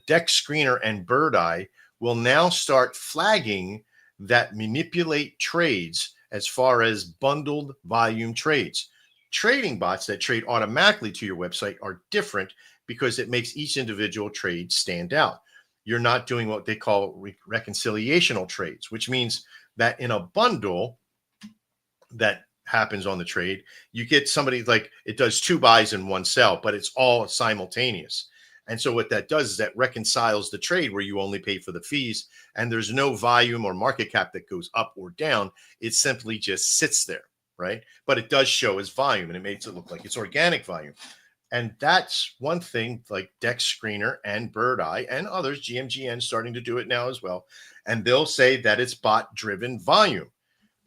Dex Screener and Bird Eye will now start flagging that manipulate trades as far as bundled volume trades. Trading bots that trade automatically to your website are different because it makes each individual trade stand out. you're not doing what they call reconciliational trades, which means that in a bundle that happens on the trade, you get somebody like it does 2 buys and 1 sell, but it's all simultaneous. And so what that does is that reconciles the trade where you only pay for the fees and there's no volume or market cap that goes up or down. It simply just sits there, right? But it does show as volume and it makes it look like it's organic volume. And that's one thing like Dex Screener and Bird Eye and others, GMGN starting to do it now as well. And they'll say that it's bot driven volume.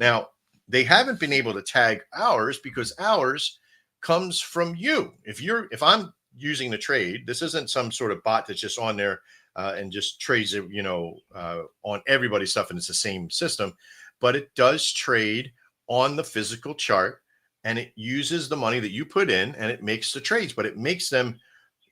Now, they haven't been able to tag ours because ours comes from you. If I'm using the trade, this isn't some sort of bot that's just on there and just trades it, on everybody's stuff and it's the same system, but it does trade on the physical chart and it uses the money that you put in and it makes the trades, but it makes them,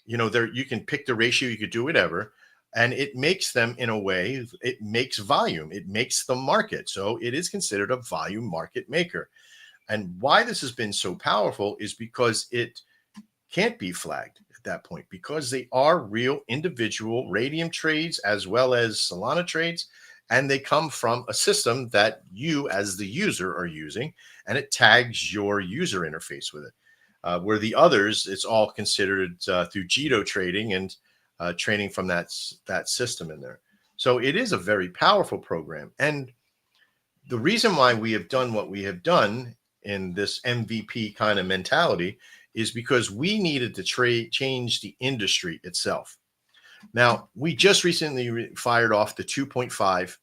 you can pick the ratio, you could do whatever. And it makes them in a way, it makes volume, it makes the market. So it is considered a volume market maker. And why this has been so powerful is because it can't be flagged at that point because they are real individual Radium trades as well as Solana trades. And they come from a system that you as the user are using and it tags your user interface with it. Where the others, it's all considered through Jito trading and training from that system in there. So it is a very powerful program. And the reason why we have done what we have done in this MVP kind of mentality is because we needed to change the industry itself. Now, we just recently fired off the 2.5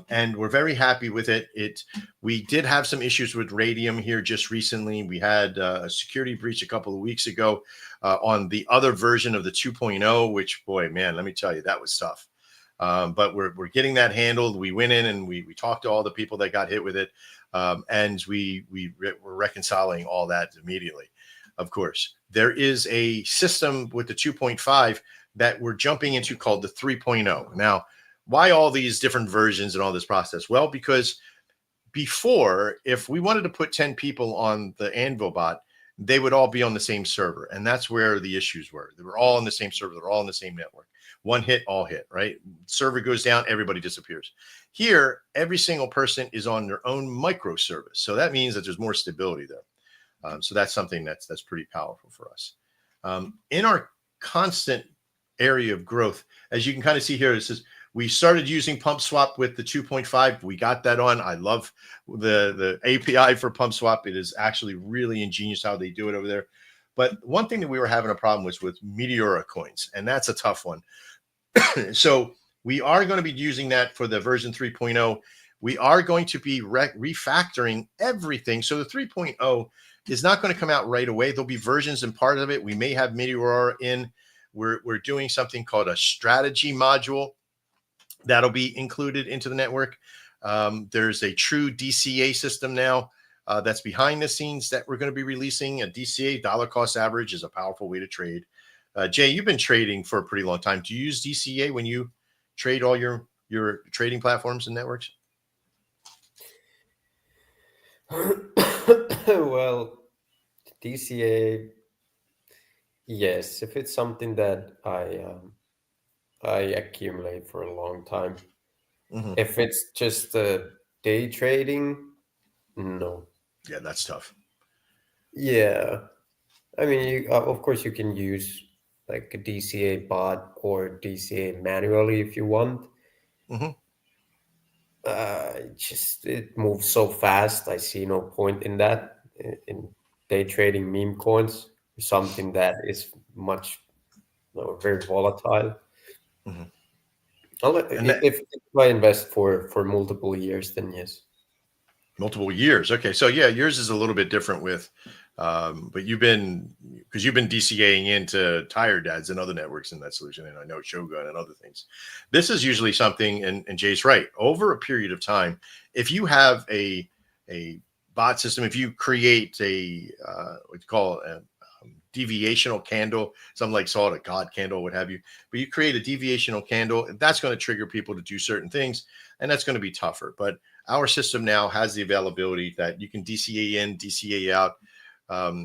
and we're very happy with it. We did have some issues with Radium here just recently. We had a security breach a couple of weeks ago on the other version of the 2.0, which, boy, man, let me tell you, that was tough. But we're getting that handled. We went in and we talked to all the people that got hit with it, and we're reconciling all that immediately. Of course, there is a system with the 2.5 that we're jumping into called the 3.0. Now, why all these different versions and all this process? Well, because before, if we wanted to put 10 people on the Anvil bot, they would all be on the same server. And that's where the issues were. They were all on the same server. They're all on the same network. One hit, all hit, right? Server goes down, everybody disappears. Here, every single person is on their own microservice. So that means that there's more stability there. So that's something that's pretty powerful for us. In our constant area of growth, as you can kind of see here, it says, we started using Pump Swap with the 2.5. We got that on. I love the API for Pump Swap. It is actually really ingenious how they do it over there. But one thing that we were having a problem with Meteora coins, and that's a tough one. So we are going to be using that for the version 3.0. We are going to be refactoring everything. So the 3.0 is not going to come out right away. There'll be versions and part of it. We may have Meteora in. We're doing something called a strategy module. That'll be included into the network. There's a true DCA system now that's behind the scenes that we're going to be releasing. A DCA, dollar cost average, is a powerful way to trade. Jay, you've been trading for a pretty long time. Do you use DCA when you trade all your trading platforms and networks? Well, DCA, yes, if it's something that I accumulate for a long time. Mm-hmm. If it's just day trading, no. Yeah, that's tough. Yeah. I mean, of course, you can use like a DCA bot or DCA manually if you want. Mm-hmm. It moves so fast. I see no point in that. In day trading meme coins, something that is much very volatile. Mm-hmm. If I invest for multiple years, then yes. Multiple years. Okay. So yeah, yours is a little bit different with, but you've been DCAing into Tire Dads and other networks in that solution. And I know Shogun and other things. This is usually something, and Jay's right, over a period of time, if you have a bot system, if you create a, what you call a deviational candle, some like saw it a God candle, what have you, but you create a deviational candle, that's going to trigger people to do certain things, and that's going to be tougher. But our system now has the availability that you can DCA in, DCA out,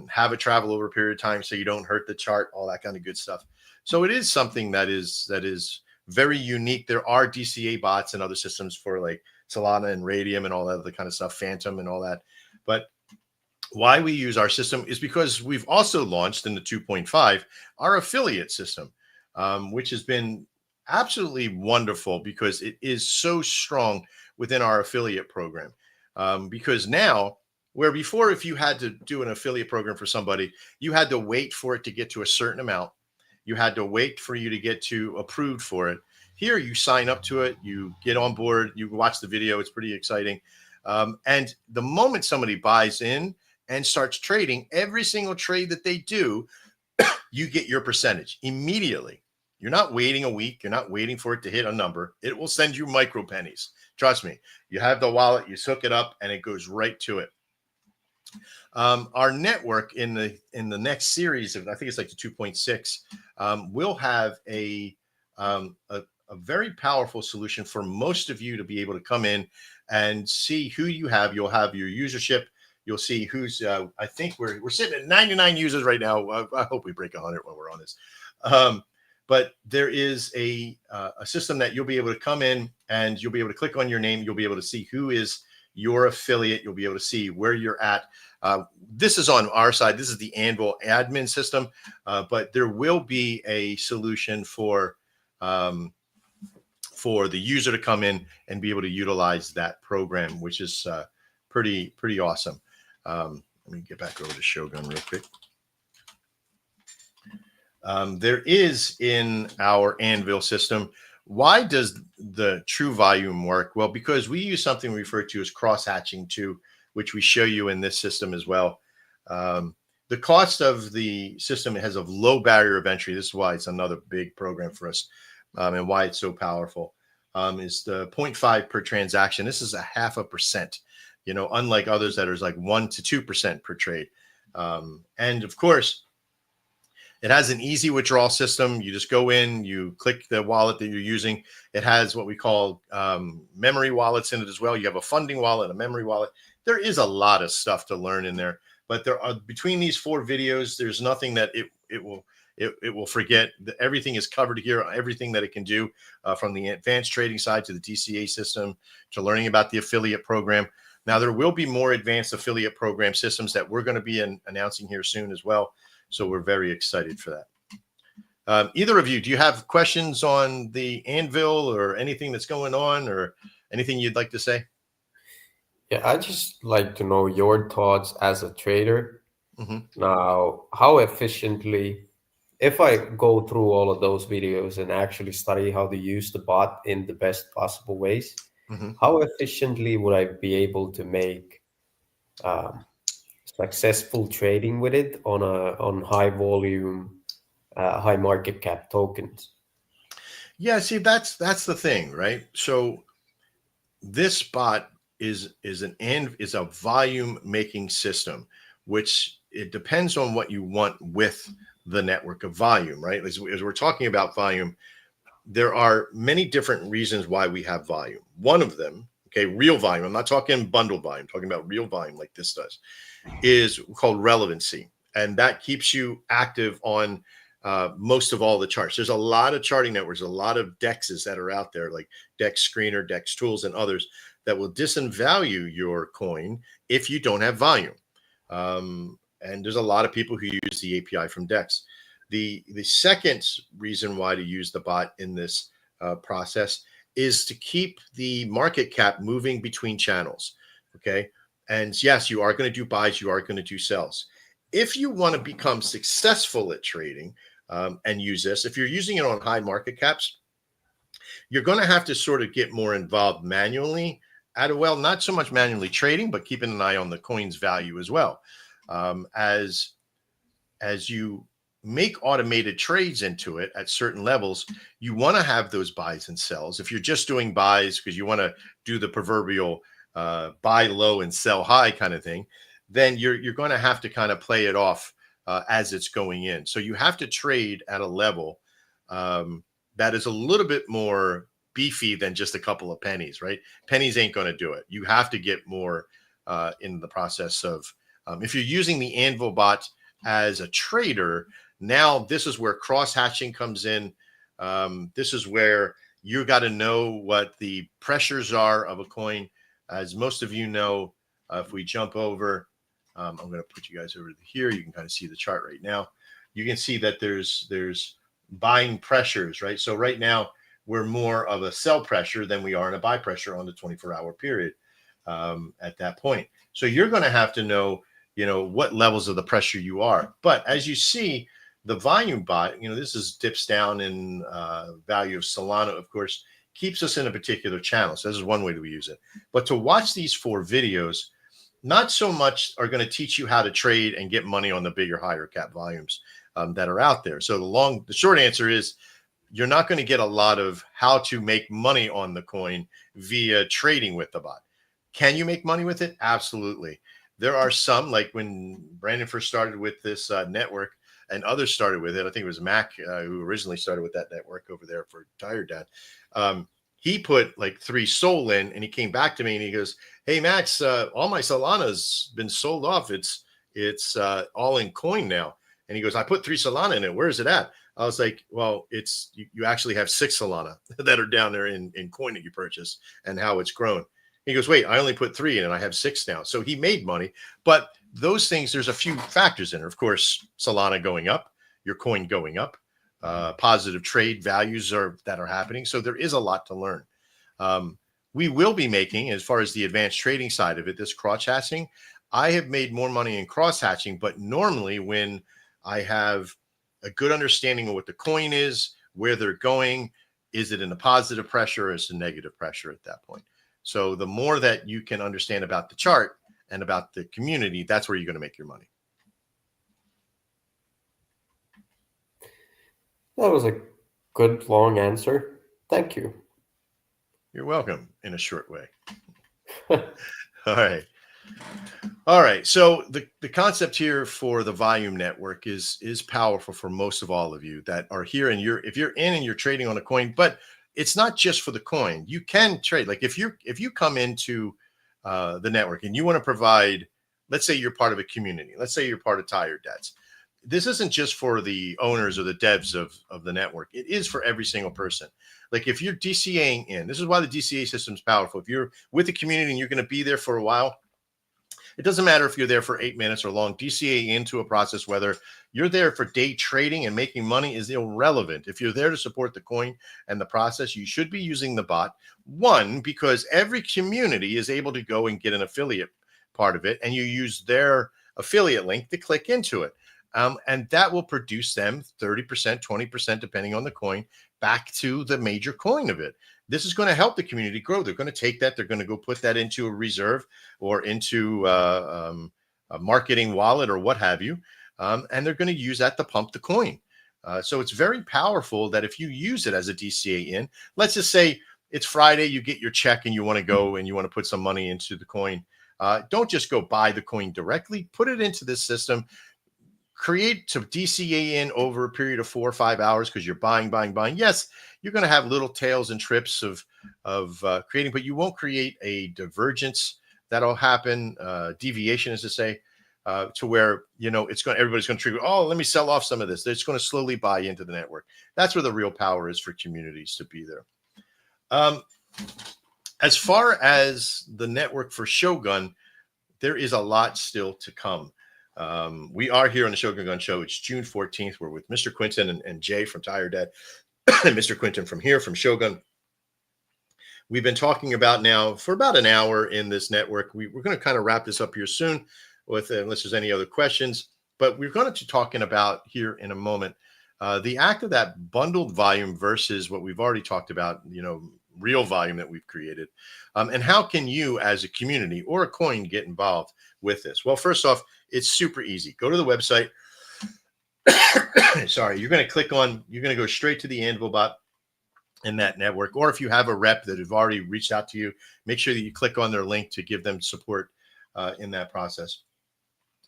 have it travel over a period of time so you don't hurt the chart, all that kind of good stuff. So it is something that is very unique. There are DCA bots and other systems for like Solana and Radium and all that other kind of stuff, Phantom and all that. But why we use our system is because we've also launched in the 2.5 our affiliate system, which has been absolutely wonderful because it is so strong within our affiliate program. Because now, where before, if you had to do an affiliate program for somebody, you had to wait for it to get to a certain amount. You had to wait for you to get to approved for it. Here, you sign up to it, you get on board, you watch the video. It's pretty exciting. And the moment somebody buys in and starts trading, every single trade that they do, you get your percentage immediately. You're not waiting a week. You're not waiting for it to hit a number. It will send you micro pennies. Trust me. You have the wallet, you hook it up, and it goes right to it. Our network in the next series of, I think it's like the 2.6, will have a very powerful solution for most of you to be able to come in and see who you have. You'll have your usership. You'll see who's. I think we're sitting at 99 users right now. I hope we break 100 when we're on this. But there is a system that you'll be able to come in and you'll be able to click on your name. You'll be able to see who is your affiliate. You'll be able to see where you're at. This is on our side. This is the Anvil admin system, but there will be a solution for the user to come in and be able to utilize that program, which is pretty awesome. Let me get back over to Shogun real quick. There is in our Anvil system. Why does the true volume work? Well, because we use something we refer to as cross-hatching too, which we show you in this system as well. The cost of the system has a low barrier of entry. This is why it's another big program for us, and why it's so powerful. Is the 0.5 per transaction. This is a 0.5%. Unlike others that is like 1 to 2% per trade. And of course, it has an easy withdrawal system. You just go in, you click the wallet that you're using. It has what we call memory wallets in it as well. You have a funding wallet, a memory wallet. There is a lot of stuff to learn in there, but there are, between these 4 videos, there's nothing that it will forget. Everything is covered here, everything that it can do, from the advanced trading side to the DCA system to learning about the affiliate program. Now, there will be more advanced affiliate program systems that we're going to be announcing here soon as well. So we're very excited for that. Either of you, do you have questions on the Anvil or anything that's going on or anything you'd like to say? Yeah, I'd just like to know your thoughts as a trader. Mm-hmm. Now, how efficiently, if I go through all of those videos and actually study how to use the bot in the best possible ways, Mm-hmm. how efficiently would I be able to make successful trading with it on high volume, high market cap tokens? Yeah, see, that's the thing, right? So this bot is a volume making system, which it depends on what you want with the network of volume, right? As we're talking about volume, there are many different reasons why we have volume. One of them, okay, real volume, I'm not talking bundle volume, I'm talking about real volume like this does, is called relevancy. And that keeps you active on most of all the charts. There's a lot of charting networks, a lot of DEXs that are out there, like DEX Screener, DEX Tools, and others that will disvalue your coin if you don't have volume. And there's a lot of people who use the API from DEX. The second reason why to use the bot in this process is to keep the market cap moving between channels. Okay. And yes, you are going to do buys, you are going to do sells. If you want to become successful at trading and use this, if you're using it on high market caps, you're going to have to sort of get more involved manually not so much manually trading, but keeping an eye on the coin's value as well. As you make automated trades into it at certain levels, you want to have those buys and sells. If you're just doing buys because you want to do the proverbial buy low and sell high kind of thing, then you're going to have to kind of play it off as it's going in. So you have to trade at a level that is a little bit more beefy than just a couple of pennies, right? Pennies ain't going to do it. You have to get more in the process of, if you're using the Anvil bot as a trader, Now, this is where cross hatching comes in. This is where you got to know what the pressures are of a coin. As most of you know, if we jump over, I'm going to put you guys over here. You can kind of see the chart right now. You can see that there's buying pressures, right? So right now, we're more of a sell pressure than we are in a buy pressure on the 24-hour period at that point. So you're going to have to know, what levels of the pressure you are. But as you see, the volume bot, this is dips down in value of Solana, of course, keeps us in a particular channel. So this is one way that we use it. But to watch these 4 videos, not so much are going to teach you how to trade and get money on the bigger, higher cap volumes that are out there. So the short answer is you're not going to get a lot of how to make money on the coin via trading with the bot. Can you make money with it? Absolutely. There are some, like when Brandon first started with this network and others started with it. I think it was Mac who originally started with that network over there for Tired Dad. He put like 3 SOL in, and he came back to me and he goes, "Hey Max, all my Solana's been sold off. It's all in coin now." And he goes, "I put 3 Solana in it. Where is it at?" I was like, "Well, you actually have 6 Solana that are down there in coin that you purchased and how it's grown." He goes, "Wait, I only put 3 in and I have 6 now." So he made money. But those things, there's a few factors in it. Of course, Solana going up, your coin going up, positive trade values that are happening. So there is a lot to learn. We will be making, as far as the advanced trading side of it, this cross hatching. I have made more money in cross hatching, but normally when I have a good understanding of what the coin is, where they're going, is it in a positive pressure or is it a negative pressure at that point? So the more that you can understand about the chart and about the community, that's where you're going to make your money. That was a good long answer. Thank you. You're welcome in a short way. All right. So the concept here for the volume network is powerful for most of all of you that are here, and if you're in and you're trading on a coin, but it's not just for the coin. You can trade. Like if you come into the network and you want to provide, let's say you're part of a community. Let's say you're part of Tired Dads. This isn't just for the owners or the devs of the network. It is for every single person. Like if you're DCAing in, this is why the DCA system is powerful. If you're with the community and you're going to be there for a while, it doesn't matter if you're there for 8 minutes or long. DCA into a process, whether you're there for day trading and making money, is irrelevant. If you're there to support the coin and the process, you should be using the bot. One, because every community is able to go and get an affiliate part of it, and you use their affiliate link to click into it. And that will produce them 30%, 20%, depending on the coin, back to the major coin of it. This is going to help the community grow. They're going to take that. They're going to go put that into a reserve or into a marketing wallet or what have you. And they're going to use that to pump the coin. So it's very powerful that if you use it as a DCA in, let's just say it's Friday, you get your check and you want to go and you want to put some money into the coin. Don't just go buy the coin directly. Put it into this system. Create to DCA in over a period of 4 or 5 hours because you're buying. Yes, you're going to have little tails and trips of creating, but you won't create a divergence that'll happen, deviation, as to say, to where everybody's going to trigger. Oh, let me sell off some of this. It's going to slowly buy into the network. That's where the real power is for communities to be there. As far as the network for Shogun, there is a lot still to come. We are here on the Shogun Gun Show. It's June 14th. We're with Mr. Quinton and Jay from Tired Dad, and Mr. Quinton from Shogun. We've been talking about now for about an hour in this network. We're going to kind of wrap this up here soon, unless there's any other questions. But we're going to be talking about here in a moment the act of that bundled volume versus what we've already talked about, real volume that we've created. And how can you as a community or a coin get involved with this? Well, first off, it's super easy. Go to the website. Sorry, you're going to go straight to the Anvil bot in that network. Or if you have a rep that have already reached out to you, make sure that you click on their link to give them support in that process.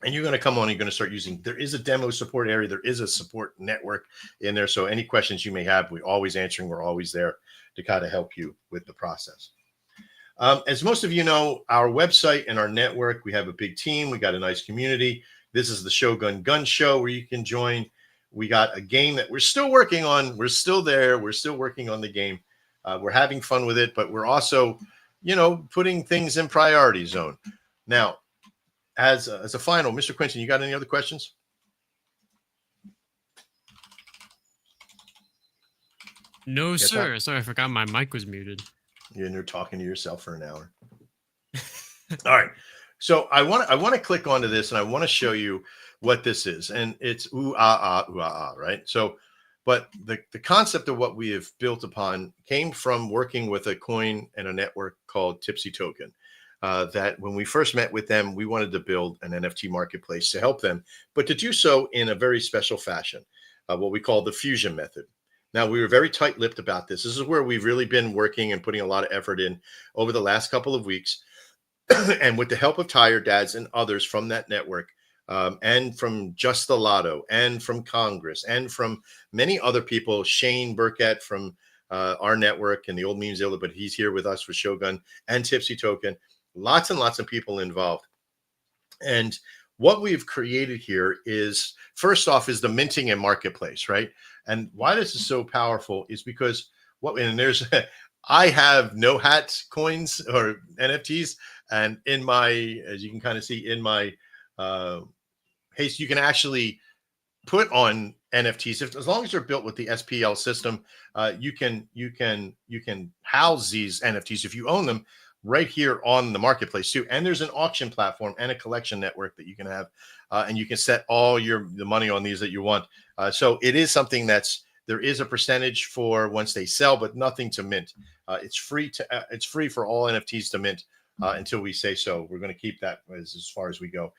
And you're going to come on, you're going to start using, there is a demo support area. There is a support network in there. So any questions you may have, we're always answering. We're always there to kind of help you with the process. As most of you know, our website and our network, we have a big team. We got a nice community. This is the Shogun Gun Show where you can join. We got a game that we're still working on. We're still there. We're still working on the game. We're having fun with it, but we're also, putting things in priority zone. Now, as a final, Mr. Quinton, you got any other questions? No, Yes, sir. Sorry, I forgot my mic was muted. You're talking to yourself for an hour. All right. So I want to click onto this, and I want to show you what this is. And it's ooh ah, right? So, but the concept of what we have built upon came from working with a coin and a network called Tipsy Token. That when we first met with them, we wanted to build an NFT marketplace to help them, but to do so in a very special fashion, what we call the fusion method. Now, we were very tight-lipped about this. This is where we've really been working and putting a lot of effort in over the last couple of weeks. And with the help of Tired Dads and others from that network, and from Just the Lotto, and from Congress, and from many other people, Shane Burkett from our network and the Old Memes Zilla, but he's here with us for Shogun and Tipsy Token. Lots and lots of people involved. And what we've created here is, first off, is the minting and marketplace, right? And why this is so powerful is because I have no hat coins or NFTs. And in my, as you can kind of see in my Haste, you can actually put on NFTs as long as they're built with the SPL system. You can house these NFTs if you own them right here on the marketplace too. And there's an auction platform and a collection network that you can have, and you can set all the money on these that you want. So it is something there is a percentage for once they sell, but nothing to mint. It's free for all NFTs to mint until we say so. We're going to keep that as far as we go.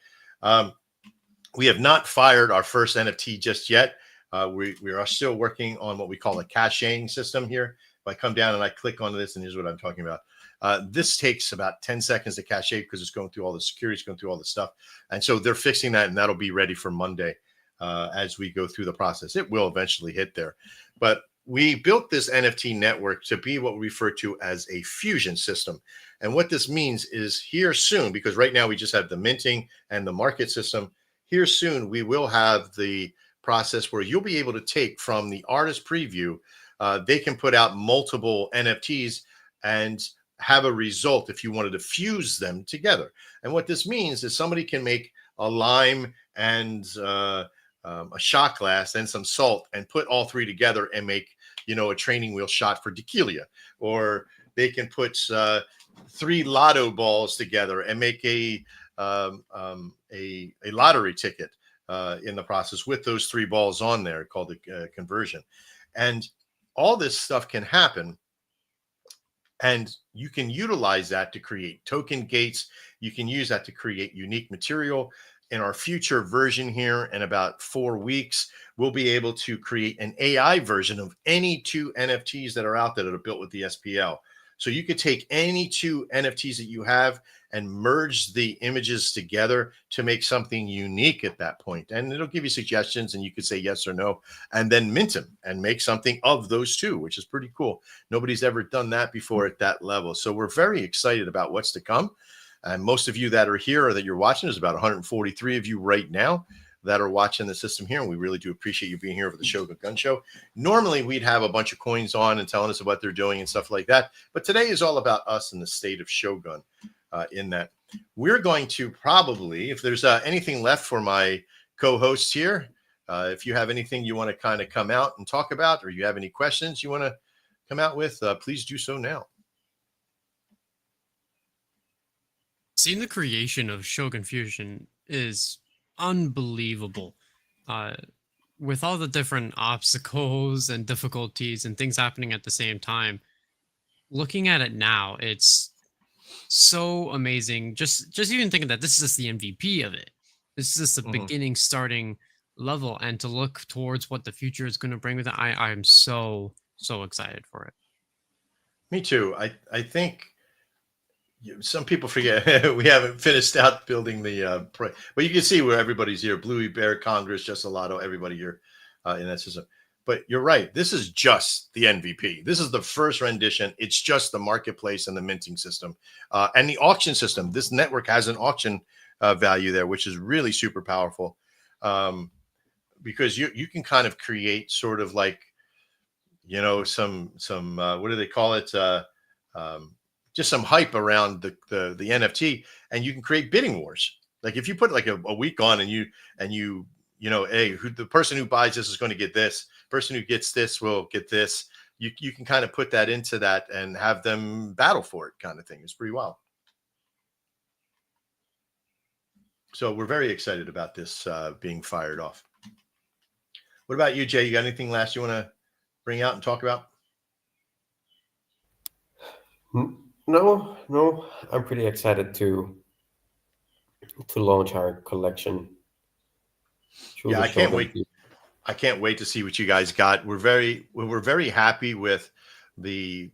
We have not fired our first NFT just yet. We are still working on what we call a caching system here. If I come down and I click on this, and here's what I'm talking about. This takes about 10 seconds to cache because it's going through all the security, it's going through all the stuff. And so they're fixing that, and that'll be ready for Monday as we go through the process. It will eventually hit there. But we built this NFT network to be what we refer to as a fusion system. And what this means is here soon, because right now we just have the minting and the market system, here soon we will have the process where you'll be able to take from the artist preview, they can put out multiple NFTs and have a result if you wanted to fuse them together. And what this means is somebody can make a lime and a shot glass and some salt and put all three together and make, a training wheel shot for Dekelia. Or they can put 3 lotto balls together and make a lottery ticket in the process with those 3 balls on there, called the conversion. And all this stuff can happen. And you can utilize that to create token gates. You can use that to create unique material. In our future version here, in about 4 weeks, we'll be able to create an AI version of any 2 NFTs that are out there that are built with the SPL. So you could take any 2 NFTs that you have and merge the images together to make something unique at that point. And it'll give you suggestions, and you could say yes or no, and then mint them and make something of those 2, which is pretty cool. Nobody's ever done that before at that level. So we're very excited about what's to come. And most of you that are here or that you're watching, there's about 143 of you right now that are watching the system here. And we really do appreciate you being here for the Shogun Gun Show. Normally, we'd have a bunch of coins on and telling us what they're doing and stuff like that. But today is all about us and the state of Shogun. In that we're going to probably, if there's anything left for my co-hosts here, if you have anything you want to kind of come out and talk about, or you have any questions you want to come out with, please do so now. Seeing the creation of Shogun Fusion is unbelievable. With all the different obstacles and difficulties and things happening at the same time, looking at it now, it's so amazing. Just even thinking that this is just the MVP of it. This is just the beginning, starting level, and to look towards what the future is going to bring with it. I am so excited for it. Me too. I think some people forget we haven't finished out building the but you can see where everybody's here: Bluey Bear, Congress, Just a Lotto, everybody here in that system. But you're right, this is just the MVP. This is the first rendition. It's just the marketplace and the minting system and the auction system. This network has an auction value there, which is really super powerful. because you can kind of create sort of like, some what do they call it? Just some hype around the NFT, and you can create bidding wars. Like if you put like a week on, and hey, the person who buys this is going to get this. Person who gets this will get this. You can kind of put that into that and have them battle for it, kind of thing. It's pretty wild. So we're very excited about this being fired off. What about you, Jay? You got anything last you want to bring out and talk about? No. I'm pretty excited to launch our collection. Yeah, I can't wait. I can't wait to see what you guys got. We're very happy with the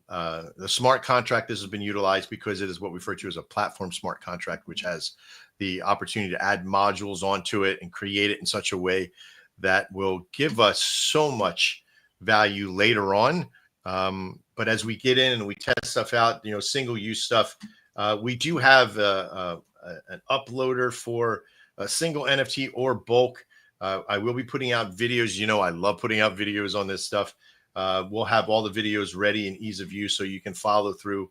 smart contract. This has been utilized because it is what we refer to as a platform smart contract, which has the opportunity to add modules onto it and create it in such a way that will give us so much value later on. But as we get in and we test stuff out, single use stuff, we do have an uploader for a single NFT or bulk. I will be putting out videos. I love putting out videos on this stuff. We'll have all the videos ready and ease of use so you can follow through.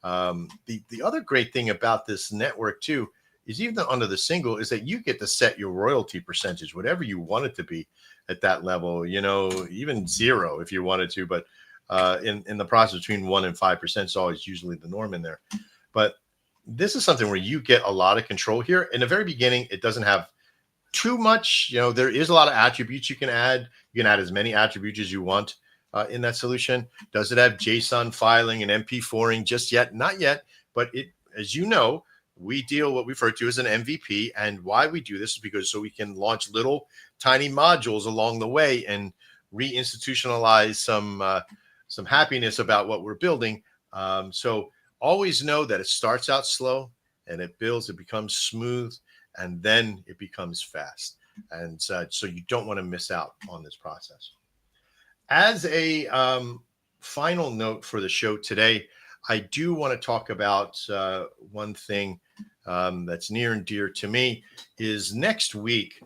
The other great thing about this network too is even under the single is that you get to set your royalty percentage, whatever you want it to be at that level, even 0 if you wanted to, but in the process between 1% and 5% is always usually the norm in there. But this is something where you get a lot of control here. In the very beginning, it doesn't have too much. There is a lot of attributes you can add. You can add as many attributes as you want in that solution. Does it have JSON filing and MP4ing just yet? Not yet, but it, as you know, we deal what we refer to as an MVP. And why we do this is because so we can launch little tiny modules along the way and reinstitutionalize some happiness about what we're building. So always know that it starts out slow and it builds, it becomes smooth, and then it becomes fast. And so you don't want to miss out on this process. As a final note for the show today, I do want to talk about one thing that's near and dear to me is next week,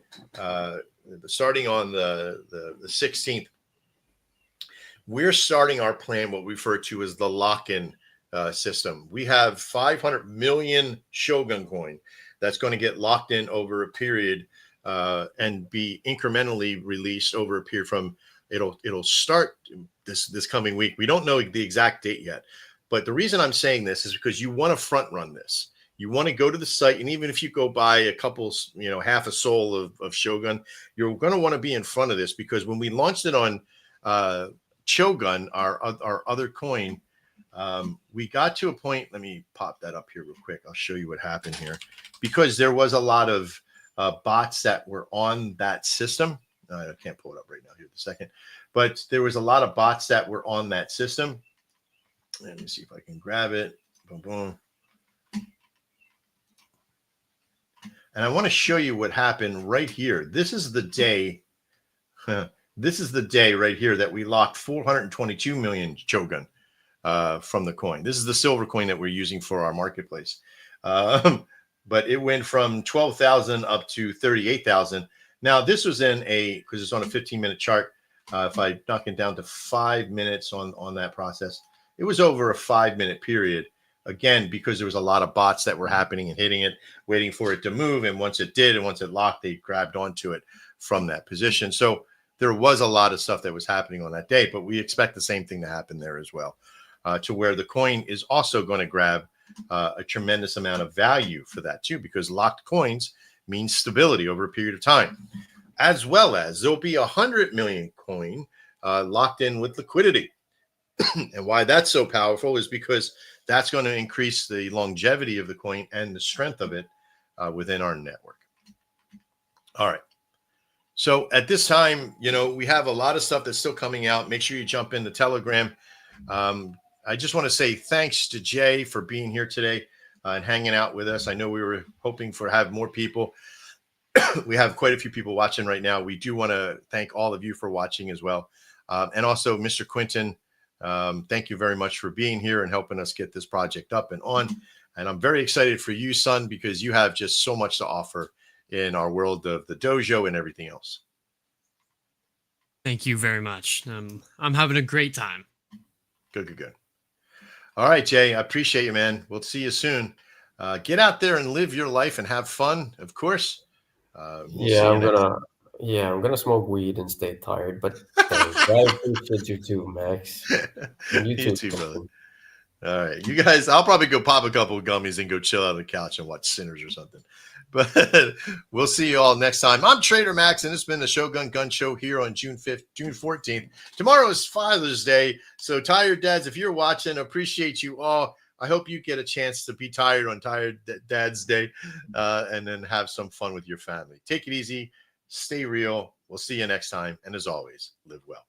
starting on the 16th, we're starting our plan, what we refer to as the lock-in system. We have 500 million Shogun coin that's going to get locked in over a period and be incrementally released over a period from it'll start this coming week. We don't know the exact date yet, but the reason I'm saying this is because you want to front run this. You want to go to the site, and even if you go buy a couple, half a soul of Shogun, you're going to want to be in front of this, because when we launched it on Shogun, our other coin, we got to a point. Let me pop that up here real quick. I'll show you what happened here, because there was a lot of bots that were on that system. I can't pull it up right now here in a second, but there was a lot of bots that were on that system. Let me see if I can grab it. Boom, boom. And I want to show you what happened right here. This is the day. This is the day right here that we locked 422 million Shogun from the coin. This is the silver coin that we're using for our marketplace. But it went from 12,000 up to 38,000. Now, this was because it's on a 15-minute chart. If I knock it down to 5 minutes on that process, it was over a 5-minute period. Again, because there was a lot of bots that were happening and hitting it, waiting for it to move. And once it did, and once it locked, they grabbed onto it from that position. So there was a lot of stuff that was happening on that day, but we expect the same thing to happen there as well, to where the coin is also going to grab a tremendous amount of value for that too, because locked coins means stability over a period of time, as well as there'll be 100 million coin locked in with liquidity. And why that's so powerful is because that's going to increase the longevity of the coin and the strength of it within our network. All right. So at this time, we have a lot of stuff that's still coming out. Make sure you jump in the Telegram. I just want to say thanks to Jay for being here today and hanging out with us. I know we were hoping for have more people. We have quite a few people watching right now. We do want to thank all of you for watching as well. And also Mr. Quinton, thank you very much for being here and helping us get this project up and on. And I'm very excited for you, son, because you have just so much to offer in our world of the dojo and everything else. Thank you very much. I'm having a great time. Good. All right, Jay. I appreciate you, man. We'll see you soon. Get out there and live your life and have fun, of course. We'll see you next time. I'm gonna smoke weed and stay tired. But thanks. I appreciate you too, Max. And you You too, too, brother. Justin. All right, you guys. I'll probably go pop a couple of gummies and go chill out on the couch and watch Sinners or something. But we'll see you all next time. I'm Trader Max, and it's been the Shogun Gun Show here on June 5th, June 14th. Tomorrow is Father's Day, so tired dads, if you're watching, appreciate you all. I hope you get a chance to be tired on Tired Dad's Day, and then have some fun with your family. Take it easy, stay real. We'll see you next time, and as always, live well.